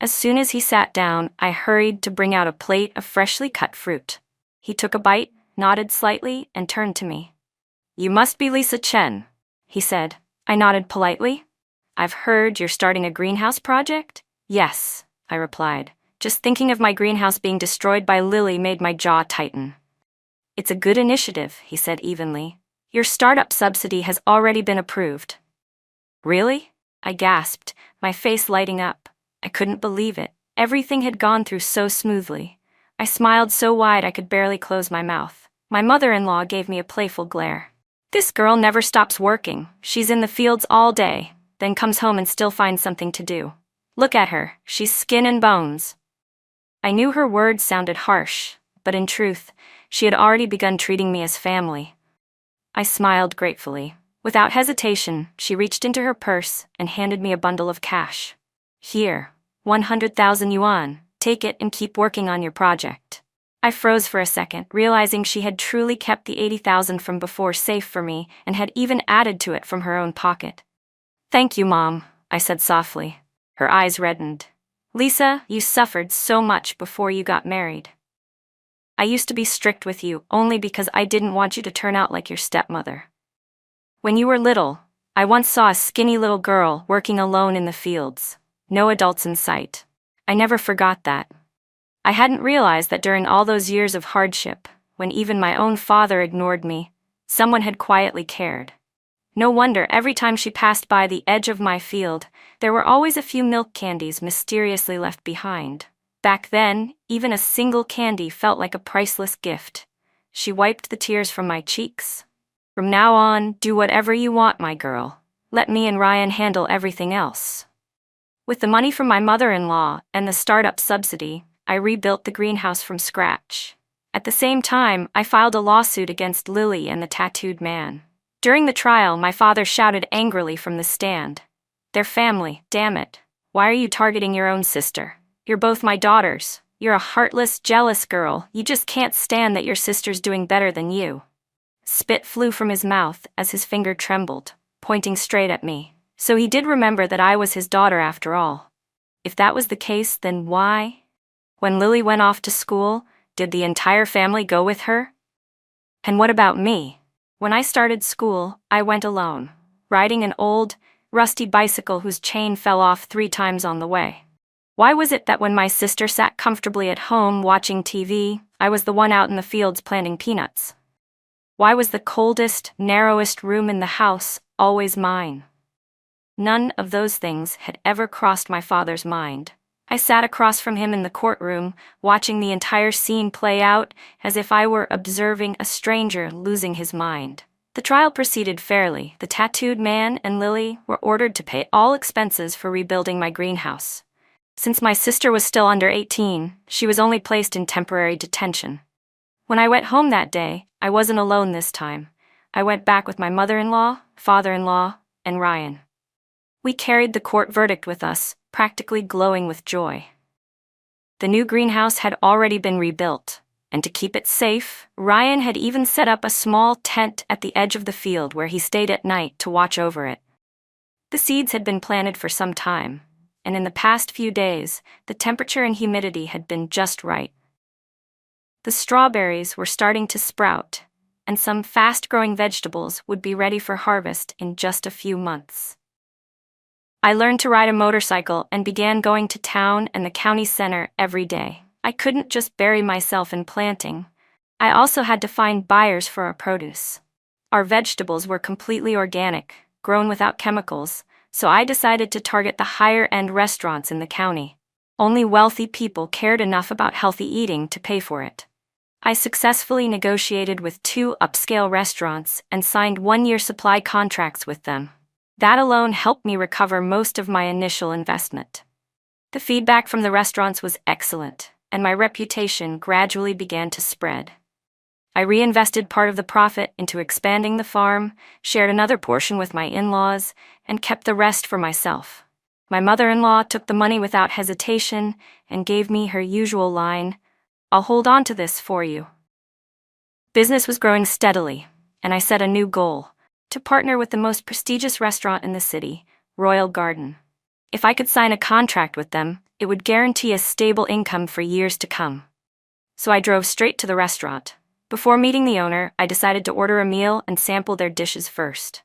Speaker 1: As soon as he sat down, I hurried to bring out a plate of freshly cut fruit. He took a bite, nodded slightly, and turned to me. "You must be Lisa Chen," he said. I nodded politely. "I've heard you're starting a greenhouse project?" "Yes," I replied. Just thinking of my greenhouse being destroyed by Lily made my jaw tighten. "It's a good initiative," he said evenly. "Your startup subsidy has already been approved." "Really?" I gasped, my face lighting up. I couldn't believe it. Everything had gone through so smoothly. I smiled so wide I could barely close my mouth. My mother-in-law gave me a playful glare. "This girl never stops working. She's in the fields all day, then comes home and still finds something to do." Look at her, she's skin and bones. I knew her words sounded harsh, but in truth, she had already begun treating me as family. I smiled gratefully. Without hesitation, she reached into her purse and handed me a bundle of cash. Here, 100,000 yuan, take it and keep working on your project. I froze for a second, realizing she had truly kept the 80,000 from before safe for me and had even added to it from her own pocket. Thank you, Mom, I said softly. Her eyes reddened. Lisa, you suffered so much before you got married. I used to be strict with you only because I didn't want you to turn out like your stepmother. When you were little, I once saw a skinny little girl working alone in the fields, no adults in sight. I never forgot that. I hadn't realized that during all those years of hardship, when even my own father ignored me, someone had quietly cared. No wonder every time she passed by the edge of my field, there were always a few milk candies mysteriously left behind. Back then, even a single candy felt like a priceless gift. She wiped the tears from my cheeks. From now on, do whatever you want, my girl. Let me and Ryan handle everything else. With the money from my mother-in-law and the startup subsidy, I rebuilt the greenhouse from scratch. At the same time, I filed a lawsuit against Lily and the tattooed man. During the trial, my father shouted angrily from the stand. Their family, damn it. Why are you targeting your own sister? You're both my daughters. You're a heartless, jealous girl. You just can't stand that your sister's doing better than you. Spit flew from his mouth as his finger trembled, pointing straight at me. So he did remember that I was his daughter after all. If that was the case, then why? When Lily went off to school, did the entire family go with her? And what about me? When I started school, I went alone, riding an old, rusty bicycle whose chain fell off 3 times on the way. Why was it that when my sister sat comfortably at home watching TV, I was the one out in the fields planting peanuts? Why was the coldest, narrowest room in the house always mine? None of those things had ever crossed my father's mind. I sat across from him in the courtroom, watching the entire scene play out as if I were observing a stranger losing his mind. The trial proceeded fairly. The tattooed man and Lily were ordered to pay all expenses for rebuilding my greenhouse. Since my sister was still under 18, she was only placed in temporary detention. When I went home that day, I wasn't alone this time. I went back with my mother-in-law, father-in-law, and Ryan. We carried the court verdict with us, practically glowing with joy. The new greenhouse had already been rebuilt, and to keep it safe, Ryan had even set up a small tent at the edge of the field where he stayed at night to watch over it. The seeds had been planted for some time, and in the past few days, the temperature and humidity had been just right. The strawberries were starting to sprout, and some fast-growing vegetables would be ready for harvest in just a few months. I learned to ride a motorcycle and began going to town and the county center every day. I couldn't just bury myself in planting. I also had to find buyers for our produce. Our vegetables were completely organic, grown without chemicals, so I decided to target the higher-end restaurants in the county. Only wealthy people cared enough about healthy eating to pay for it. I successfully negotiated with 2 upscale restaurants and signed 1-year supply contracts with them. That alone helped me recover most of my initial investment. The feedback from the restaurants was excellent, and my reputation gradually began to spread. I reinvested part of the profit into expanding the farm, shared another portion with my in-laws, and kept the rest for myself. My mother-in-law took the money without hesitation and gave me her usual line, "I'll hold on to this for you." Business was growing steadily, and I set a new goal: to partner with the most prestigious restaurant in the city, Royal Garden. If I could sign a contract with them, it would guarantee a stable income for years to come. So I drove straight to the restaurant. Before meeting the owner, I decided to order a meal and sample their dishes first.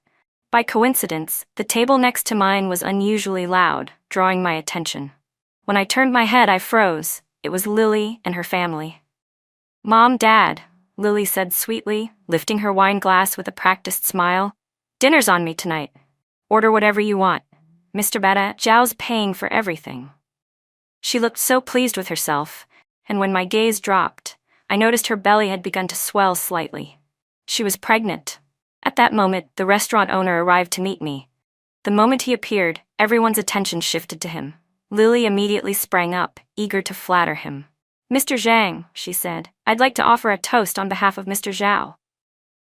Speaker 1: By coincidence, the table next to mine was unusually loud, drawing my attention. When I turned my head, I froze. It was Lily and her family. "Mom, Dad," Lily said sweetly, lifting her wine glass with a practiced smile. "Dinner's on me tonight. Order whatever you want. Mr. Bada Zhao's paying for everything." She looked so pleased with herself, and when my gaze dropped, I noticed her belly had begun to swell slightly. She was pregnant. At that moment, the restaurant owner arrived to meet me. The moment he appeared, everyone's attention shifted to him. Lily immediately sprang up, eager to flatter him. Mr. Zhang, she said, I'd like to offer a toast on behalf of Mr. Zhao.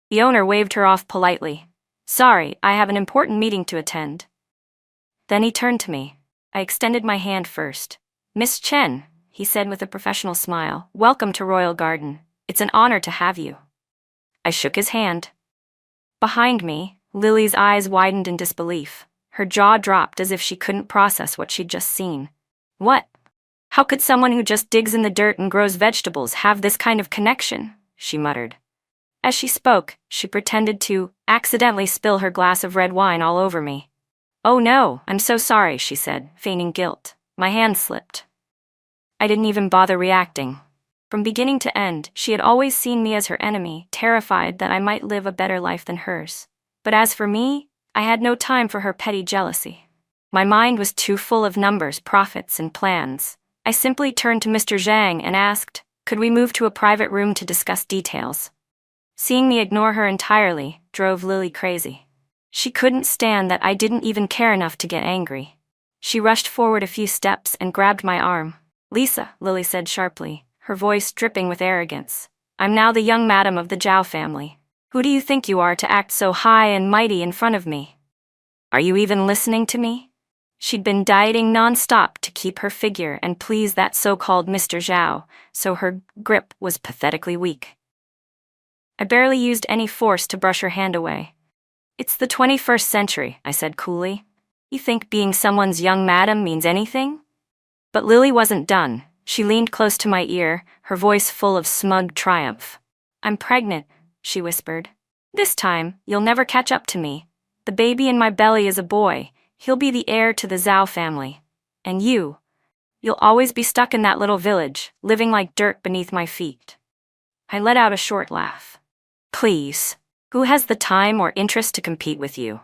Speaker 1: The owner waved her off politely. Sorry, I have an important meeting to attend. Then he turned to me. I extended my hand first. Miss Chen, he said with a professional smile, welcome to Royal Garden. It's an honor to have you. I shook his hand. Behind me, Lily's eyes widened in disbelief. Her jaw dropped as if she couldn't process what she'd just seen. What? How could someone who just digs in the dirt and grows vegetables have this kind of connection? She muttered. As she spoke, she pretended to accidentally spill her glass of red wine all over me. Oh no, I'm so sorry, she said, feigning guilt. My hand slipped. I didn't even bother reacting. From beginning to end, she had always seen me as her enemy, terrified that I might live a better life than hers. But as for me, I had no time for her petty jealousy. My mind was too full of numbers, profits, and plans. I simply turned to Mr. Zhang and asked, could we move to a private room to discuss details? Seeing me ignore her entirely drove Lily crazy. She couldn't stand that I didn't even care enough to get angry. She rushed forward a few steps and grabbed my arm. Lisa, Lily said sharply, her voice dripping with arrogance. I'm now the young madam of the Zhao family. Who do you think you are to act so high and mighty in front of me? Are you even listening to me? She'd been dieting non-stop to keep her figure and please that so-called Mr. Zhao, so her grip was pathetically weak. I barely used any force to brush her hand away. It's the 21st century, I said coolly. You think being someone's young madam means anything? But Lily wasn't done. She leaned close to my ear, her voice full of smug triumph. I'm pregnant, she whispered. This time, you'll never catch up to me. The baby in my belly is a boy. He'll be the heir to the Zhao family. And you'll always be stuck in that little village, living like dirt beneath my feet. I let out a short laugh. Please, who has the time or interest to compete with you?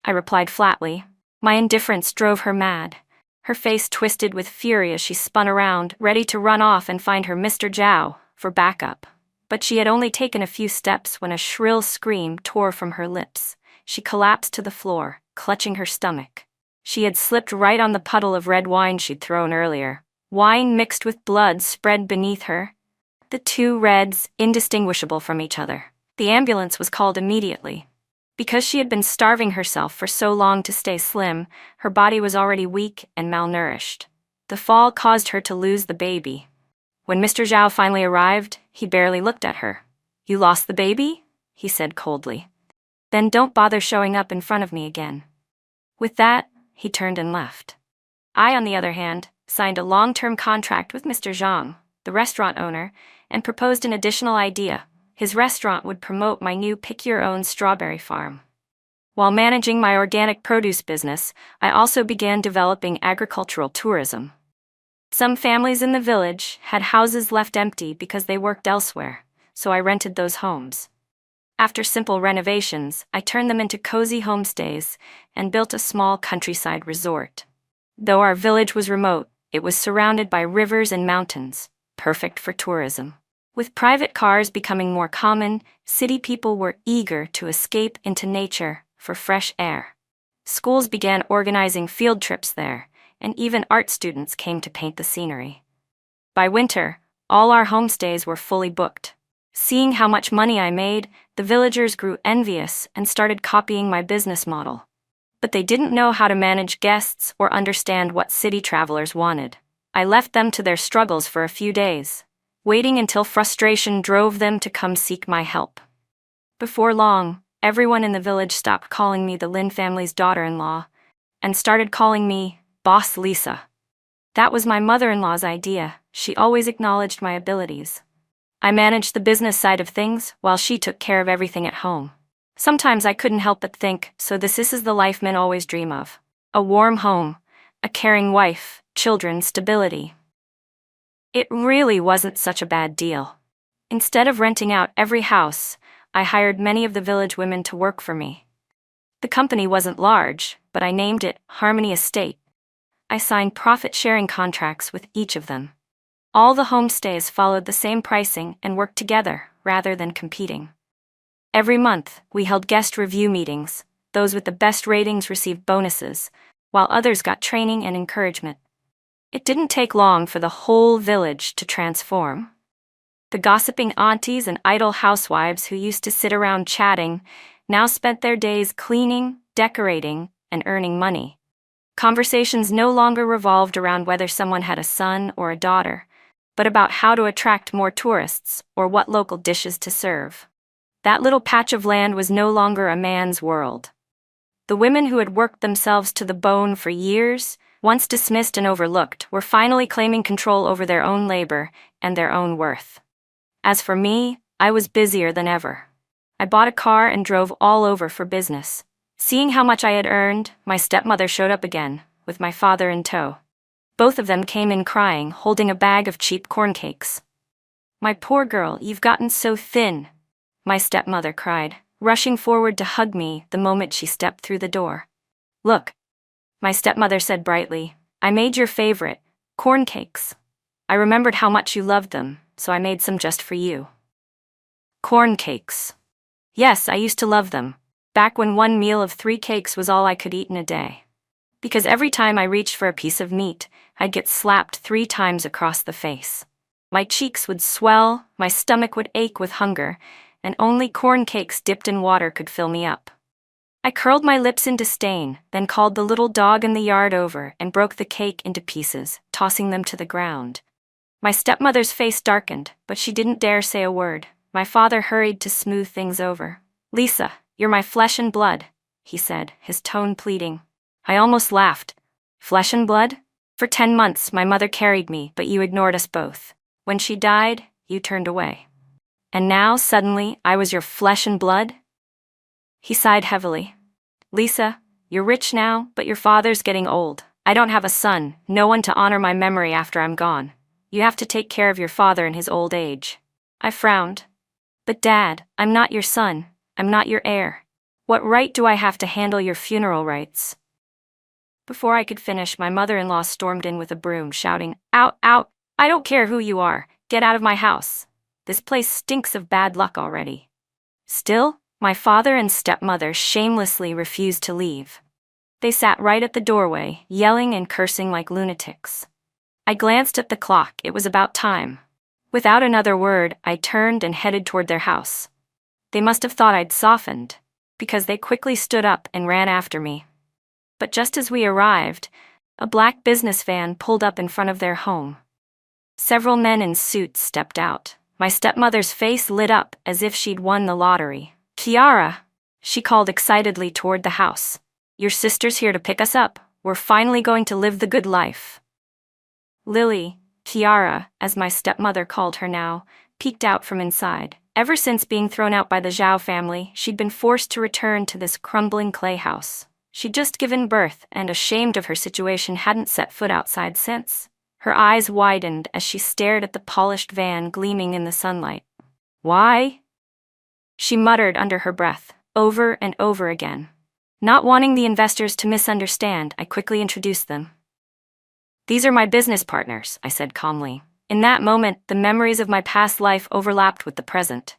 Speaker 1: I replied flatly. My indifference drove her mad. Her face twisted with fury as she spun around, ready to run off and find her Mr. Zhao for backup. But she had only taken a few steps when a shrill scream tore from her lips. She collapsed to the floor, clutching her stomach. She had slipped right on the puddle of red wine she'd thrown earlier. Wine mixed with blood spread beneath her, the two reds indistinguishable from each other. The ambulance was called immediately. Because she had been starving herself for so long to stay slim, her body was already weak and malnourished. The fall caused her to lose the baby. When Mr. Zhao finally arrived, he barely looked at her. You lost the baby? He said coldly. Then don't bother showing up in front of me again. With that, he turned and left. I, on the other hand, signed a long-term contract with Mr. Zhang, the restaurant owner, and proposed an additional idea. His restaurant would promote my new pick-your-own strawberry farm. While managing my organic produce business, I also began developing agricultural tourism. Some families in the village had houses left empty because they worked elsewhere, so I rented those homes. After simple renovations, I turned them into cozy homestays and built a small countryside resort. Though our village was remote, it was surrounded by rivers and mountains, perfect for tourism. With private cars becoming more common, city people were eager to escape into nature for fresh air. Schools began organizing field trips there, and even art students came to paint the scenery. By winter, all our homestays were fully booked. Seeing how much money I made, the villagers grew envious and started copying my business model. But they didn't know how to manage guests or understand what city travelers wanted. I left them to their struggles for a few days, waiting until frustration drove them to come seek my help. Before long, everyone in the village stopped calling me the Lin family's daughter-in-law and started calling me Boss Lisa. That was my mother-in-law's idea. She always acknowledged my abilities. I managed the business side of things while she took care of everything at home. Sometimes I couldn't help but think, so this is the life men always dream of. A warm home, a caring wife, children, stability. It really wasn't such a bad deal. Instead of renting out every house, I hired many of the village women to work for me. The company wasn't large, but I named it Harmony Estate. I signed profit-sharing contracts with each of them. All the homestays followed the same pricing and worked together, rather than competing. Every month, we held guest review meetings. Those with the best ratings received bonuses, while others got training and encouragement. It didn't take long for the whole village to transform. The gossiping aunties and idle housewives who used to sit around chatting now spent their days cleaning, decorating, and earning money. Conversations no longer revolved around whether someone had a son or a daughter, but about how to attract more tourists or what local dishes to serve. That little patch of land was no longer a man's world. The women who had worked themselves to the bone for years, once dismissed and overlooked, were finally claiming control over their own labor and their own worth. As for me, I was busier than ever. I bought a car and drove all over for business. Seeing how much I had earned, my stepmother showed up again, with my father in tow. Both of them came in crying, holding a bag of cheap corn cakes. "My poor girl, you've gotten so thin," my stepmother cried, rushing forward to hug me the moment she stepped through the door. "Look," my stepmother said brightly, "I made your favorite, corn cakes. I remembered how much you loved them, so I made some just for you." Corn cakes. Yes, I used to love them, back when one meal of 3 cakes was all I could eat in a day. Because every time I reached for a piece of meat, I'd get slapped 3 times across the face. My cheeks would swell, my stomach would ache with hunger, and only corn cakes dipped in water could fill me up. I curled my lips in disdain, then called the little dog in the yard over and broke the cake into pieces, tossing them to the ground. My stepmother's face darkened, but she didn't dare say a word. My father hurried to smooth things over. "Lisa, you're my flesh and blood," he said, his tone pleading. I almost laughed. Flesh and blood? For 10 months, my mother carried me, but you ignored us both. When she died, you turned away. And now, suddenly, I was your flesh and blood? He sighed heavily. "Lisa, you're rich now, but your father's getting old. I don't have a son, no one to honor my memory after I'm gone. You have to take care of your father in his old age." I frowned. "But Dad, I'm not your son. I'm not your heir. What right do I have to handle your funeral rites?" Before I could finish, my mother-in-law stormed in with a broom, shouting, "Out, out! I don't care who you are. Get out of my house. This place stinks of bad luck already." Still, my father and stepmother shamelessly refused to leave. They sat right at the doorway, yelling and cursing like lunatics. I glanced at the clock. It was about time. Without another word, I turned and headed toward their house. They must have thought I'd softened, because they quickly stood up and ran after me. But just as we arrived, a black business van pulled up in front of their home. Several men in suits stepped out. My stepmother's face lit up as if she'd won the lottery. "Kiara," she called excitedly toward the house. "Your sister's here to pick us up. We're finally going to live the good life." Lily, Kiara, as my stepmother called her now, peeked out from inside. Ever since being thrown out by the Zhao family, she'd been forced to return to this crumbling clay house. She'd just given birth and, ashamed of her situation, hadn't set foot outside since. Her eyes widened as she stared at the polished van gleaming in the sunlight. "Why?" she muttered under her breath, over and over again. Not wanting the investors to misunderstand, I quickly introduced them. "These are my business partners," I said calmly. In that moment, the memories of my past life overlapped with the present.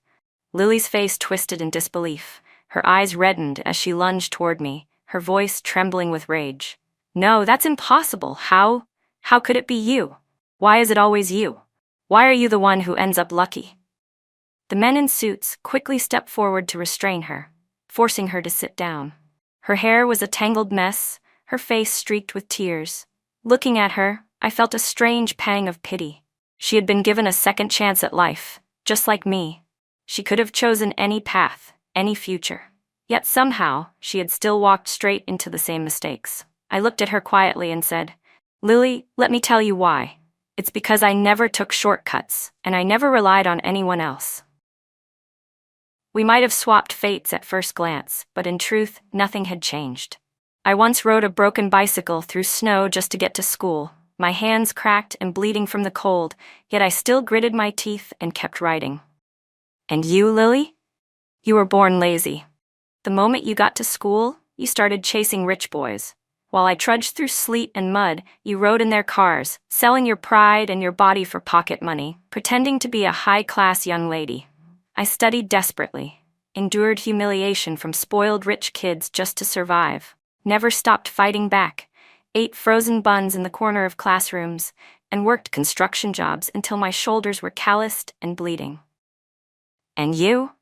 Speaker 1: Lily's face twisted in disbelief. Her eyes reddened as she lunged toward me, her voice trembling with rage. "No, that's impossible. How could it be you? Why is it always you? Why are you the one who ends up lucky?" The men in suits quickly stepped forward to restrain her, forcing her to sit down. Her hair was a tangled mess, her face streaked with tears. Looking at her, I felt a strange pang of pity. She had been given a second chance at life, just like me. She could have chosen any path, any future. Yet somehow, she had still walked straight into the same mistakes. I looked at her quietly and said, "Lily, let me tell you why. It's because I never took shortcuts, and I never relied on anyone else." We might have swapped fates at first glance, but in truth, nothing had changed. I once rode a broken bicycle through snow just to get to school, my hands cracked and bleeding from the cold, yet I still gritted my teeth and kept riding. And you, Lily? You were born lazy. The moment you got to school, you started chasing rich boys. While I trudged through sleet and mud, you rode in their cars, selling your pride and your body for pocket money, pretending to be a high-class young lady. I studied desperately, endured humiliation from spoiled rich kids just to survive, never stopped fighting back, ate frozen buns in the corner of classrooms, and worked construction jobs until my shoulders were calloused and bleeding. And you?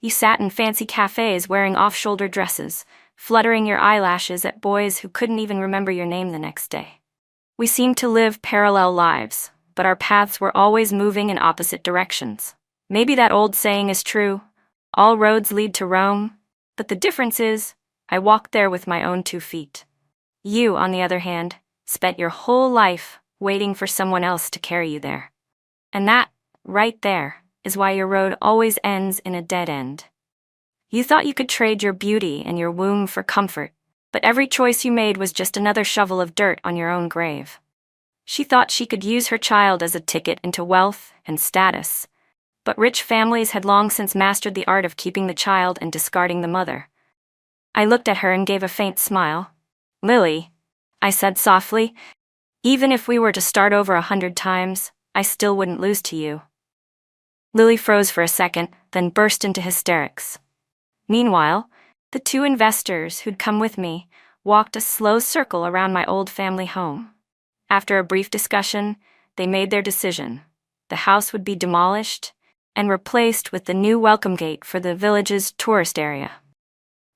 Speaker 1: You sat in fancy cafes wearing off-shoulder dresses, fluttering your eyelashes at boys who couldn't even remember your name the next day. We seemed to live parallel lives, but our paths were always moving in opposite directions. Maybe that old saying is true, all roads lead to Rome, but the difference is, I walked there with my own 2 feet. You, on the other hand, spent your whole life waiting for someone else to carry you there. And that, right there, is why your road always ends in a dead end. You thought you could trade your beauty and your womb for comfort, but every choice you made was just another shovel of dirt on your own grave. She thought she could use her child as a ticket into wealth and status, but rich families had long since mastered the art of keeping the child and discarding the mother. I looked at her and gave a faint smile. "Lily," I said softly, "even if we were to start over 100 times, I still wouldn't lose to you." Lily froze for a second, then burst into hysterics. Meanwhile, the 2 investors who'd come with me walked a slow circle around my old family home. After a brief discussion, they made their decision. The house would be demolished and replaced with the new welcome gate for the village's tourist area.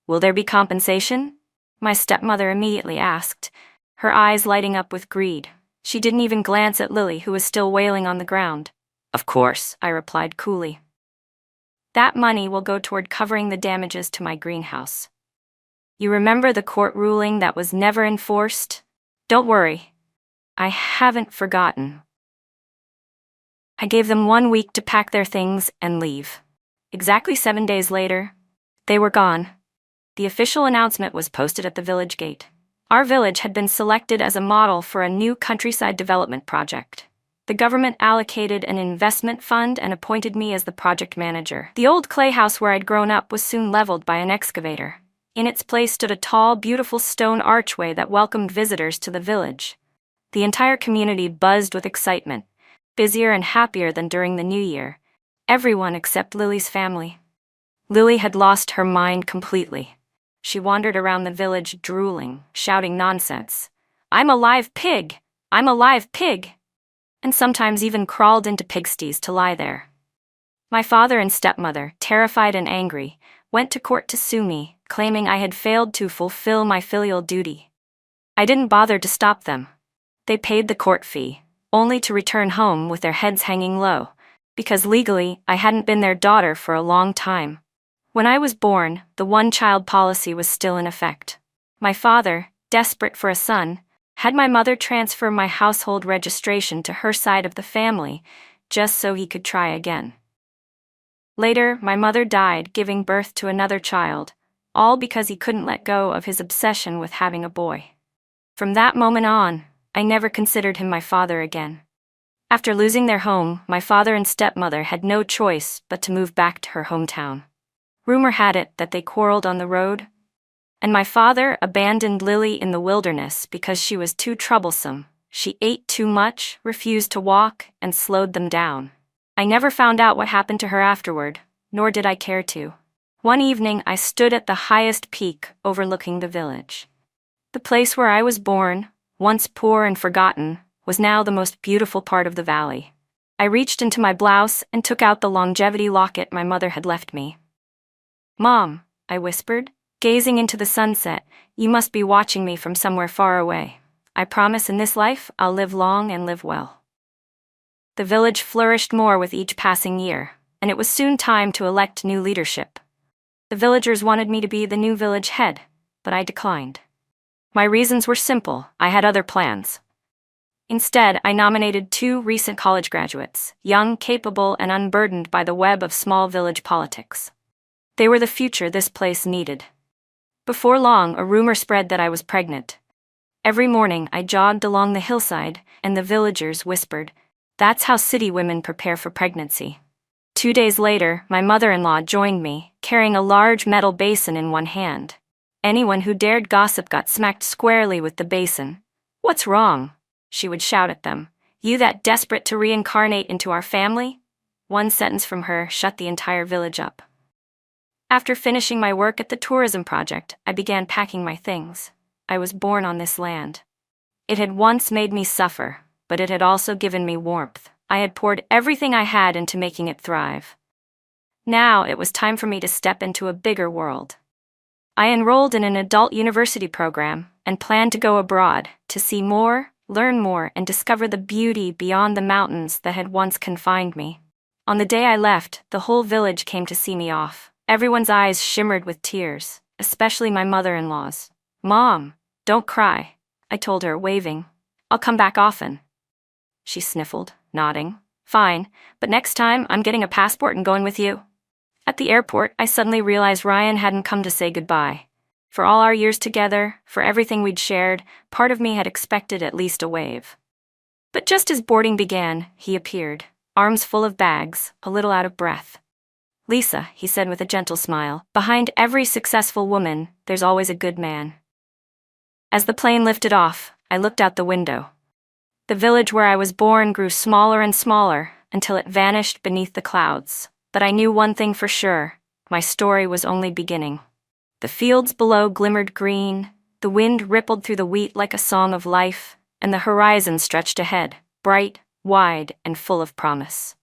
Speaker 1: "Will there be compensation?" my stepmother immediately asked, her eyes lighting up with greed. She didn't even glance at Lily, who was still wailing on the ground. "Of course," I replied coolly. "That money will go toward covering the damages to my greenhouse. You remember the court ruling that was never enforced? Don't worry, I haven't forgotten." I gave them 1 week to pack their things and leave. Exactly 7 days later, they were gone. The official announcement was posted at the village gate. Our village had been selected as a model for a new countryside development project. The government allocated an investment fund and appointed me as the project manager. The old clay house where I'd grown up was soon leveled by an excavator. In its place stood a tall, beautiful stone archway that welcomed visitors to the village. The entire community buzzed with excitement, busier and happier than during the New Year. Everyone except Lily's family. Lily had lost her mind completely. She wandered around the village drooling, shouting nonsense. "I'm a live pig! I'm a live pig!" and sometimes even crawled into pigsties to lie there. My father and stepmother, terrified and angry, went to court to sue me, claiming I had failed to fulfill my filial duty. I didn't bother to stop them. They paid the court fee, only to return home with their heads hanging low, because legally I hadn't been their daughter for a long time. When I was born, the one-child policy was still in effect. My father, desperate for a son, had my mother transfer my household registration to her side of the family, just so he could try again. Later, my mother died, giving birth to another child, all because he couldn't let go of his obsession with having a boy. From that moment on, I never considered him my father again. After losing their home, my father and stepmother had no choice but to move back to her hometown. Rumor had it that they quarreled on the road, and my father abandoned Lily in the wilderness because she was too troublesome. She ate too much, refused to walk, and slowed them down. I never found out what happened to her afterward, nor did I care to. One evening, I stood at the highest peak overlooking the village. The place where I was born, once poor and forgotten, was now the most beautiful part of the valley. I reached into my blouse and took out the longevity locket my mother had left me. "Mom," I whispered, gazing into the sunset, "you must be watching me from somewhere far away. I promise in this life I'll live long and live well." The village flourished more with each passing year, and it was soon time to elect new leadership. The villagers wanted me to be the new village head, but I declined. My reasons were simple. I had other plans. Instead, I nominated 2 recent college graduates, young, capable, and unburdened by the web of small village politics. They were the future this place needed. Before long, a rumor spread that I was pregnant. Every morning, I jogged along the hillside, and the villagers whispered, "That's how city women prepare for pregnancy." 2 days later, my mother-in-law joined me, carrying a large metal basin in one hand. Anyone who dared gossip got smacked squarely with the basin. "What's wrong?" she would shout at them. "You that desperate to reincarnate into our family?" One sentence from her shut the entire village up. After finishing my work at the tourism project, I began packing my things. I was born on this land. It had once made me suffer, but it had also given me warmth. I had poured everything I had into making it thrive. Now it was time for me to step into a bigger world. I enrolled in an adult university program and planned to go abroad to see more, learn more, and discover the beauty beyond the mountains that had once confined me. On the day I left, the whole village came to see me off. Everyone's eyes shimmered with tears, especially my mother-in-law's. "Mom, don't cry," I told her, waving. "I'll come back often." She sniffled, nodding. "Fine, but next time I'm getting a passport and going with you." At the airport, I suddenly realized Ryan hadn't come to say goodbye. For all our years together, for everything we'd shared, part of me had expected at least a wave. But just as boarding began, he appeared, arms full of bags, a little out of breath. "Lisa," he said with a gentle smile, "behind every successful woman, there's always a good man." As the plane lifted off, I looked out the window. The village where I was born grew smaller and smaller until it vanished beneath the clouds. But I knew one thing for sure: my story was only beginning. The fields below glimmered green, the wind rippled through the wheat like a song of life, and the horizon stretched ahead, bright, wide, and full of promise.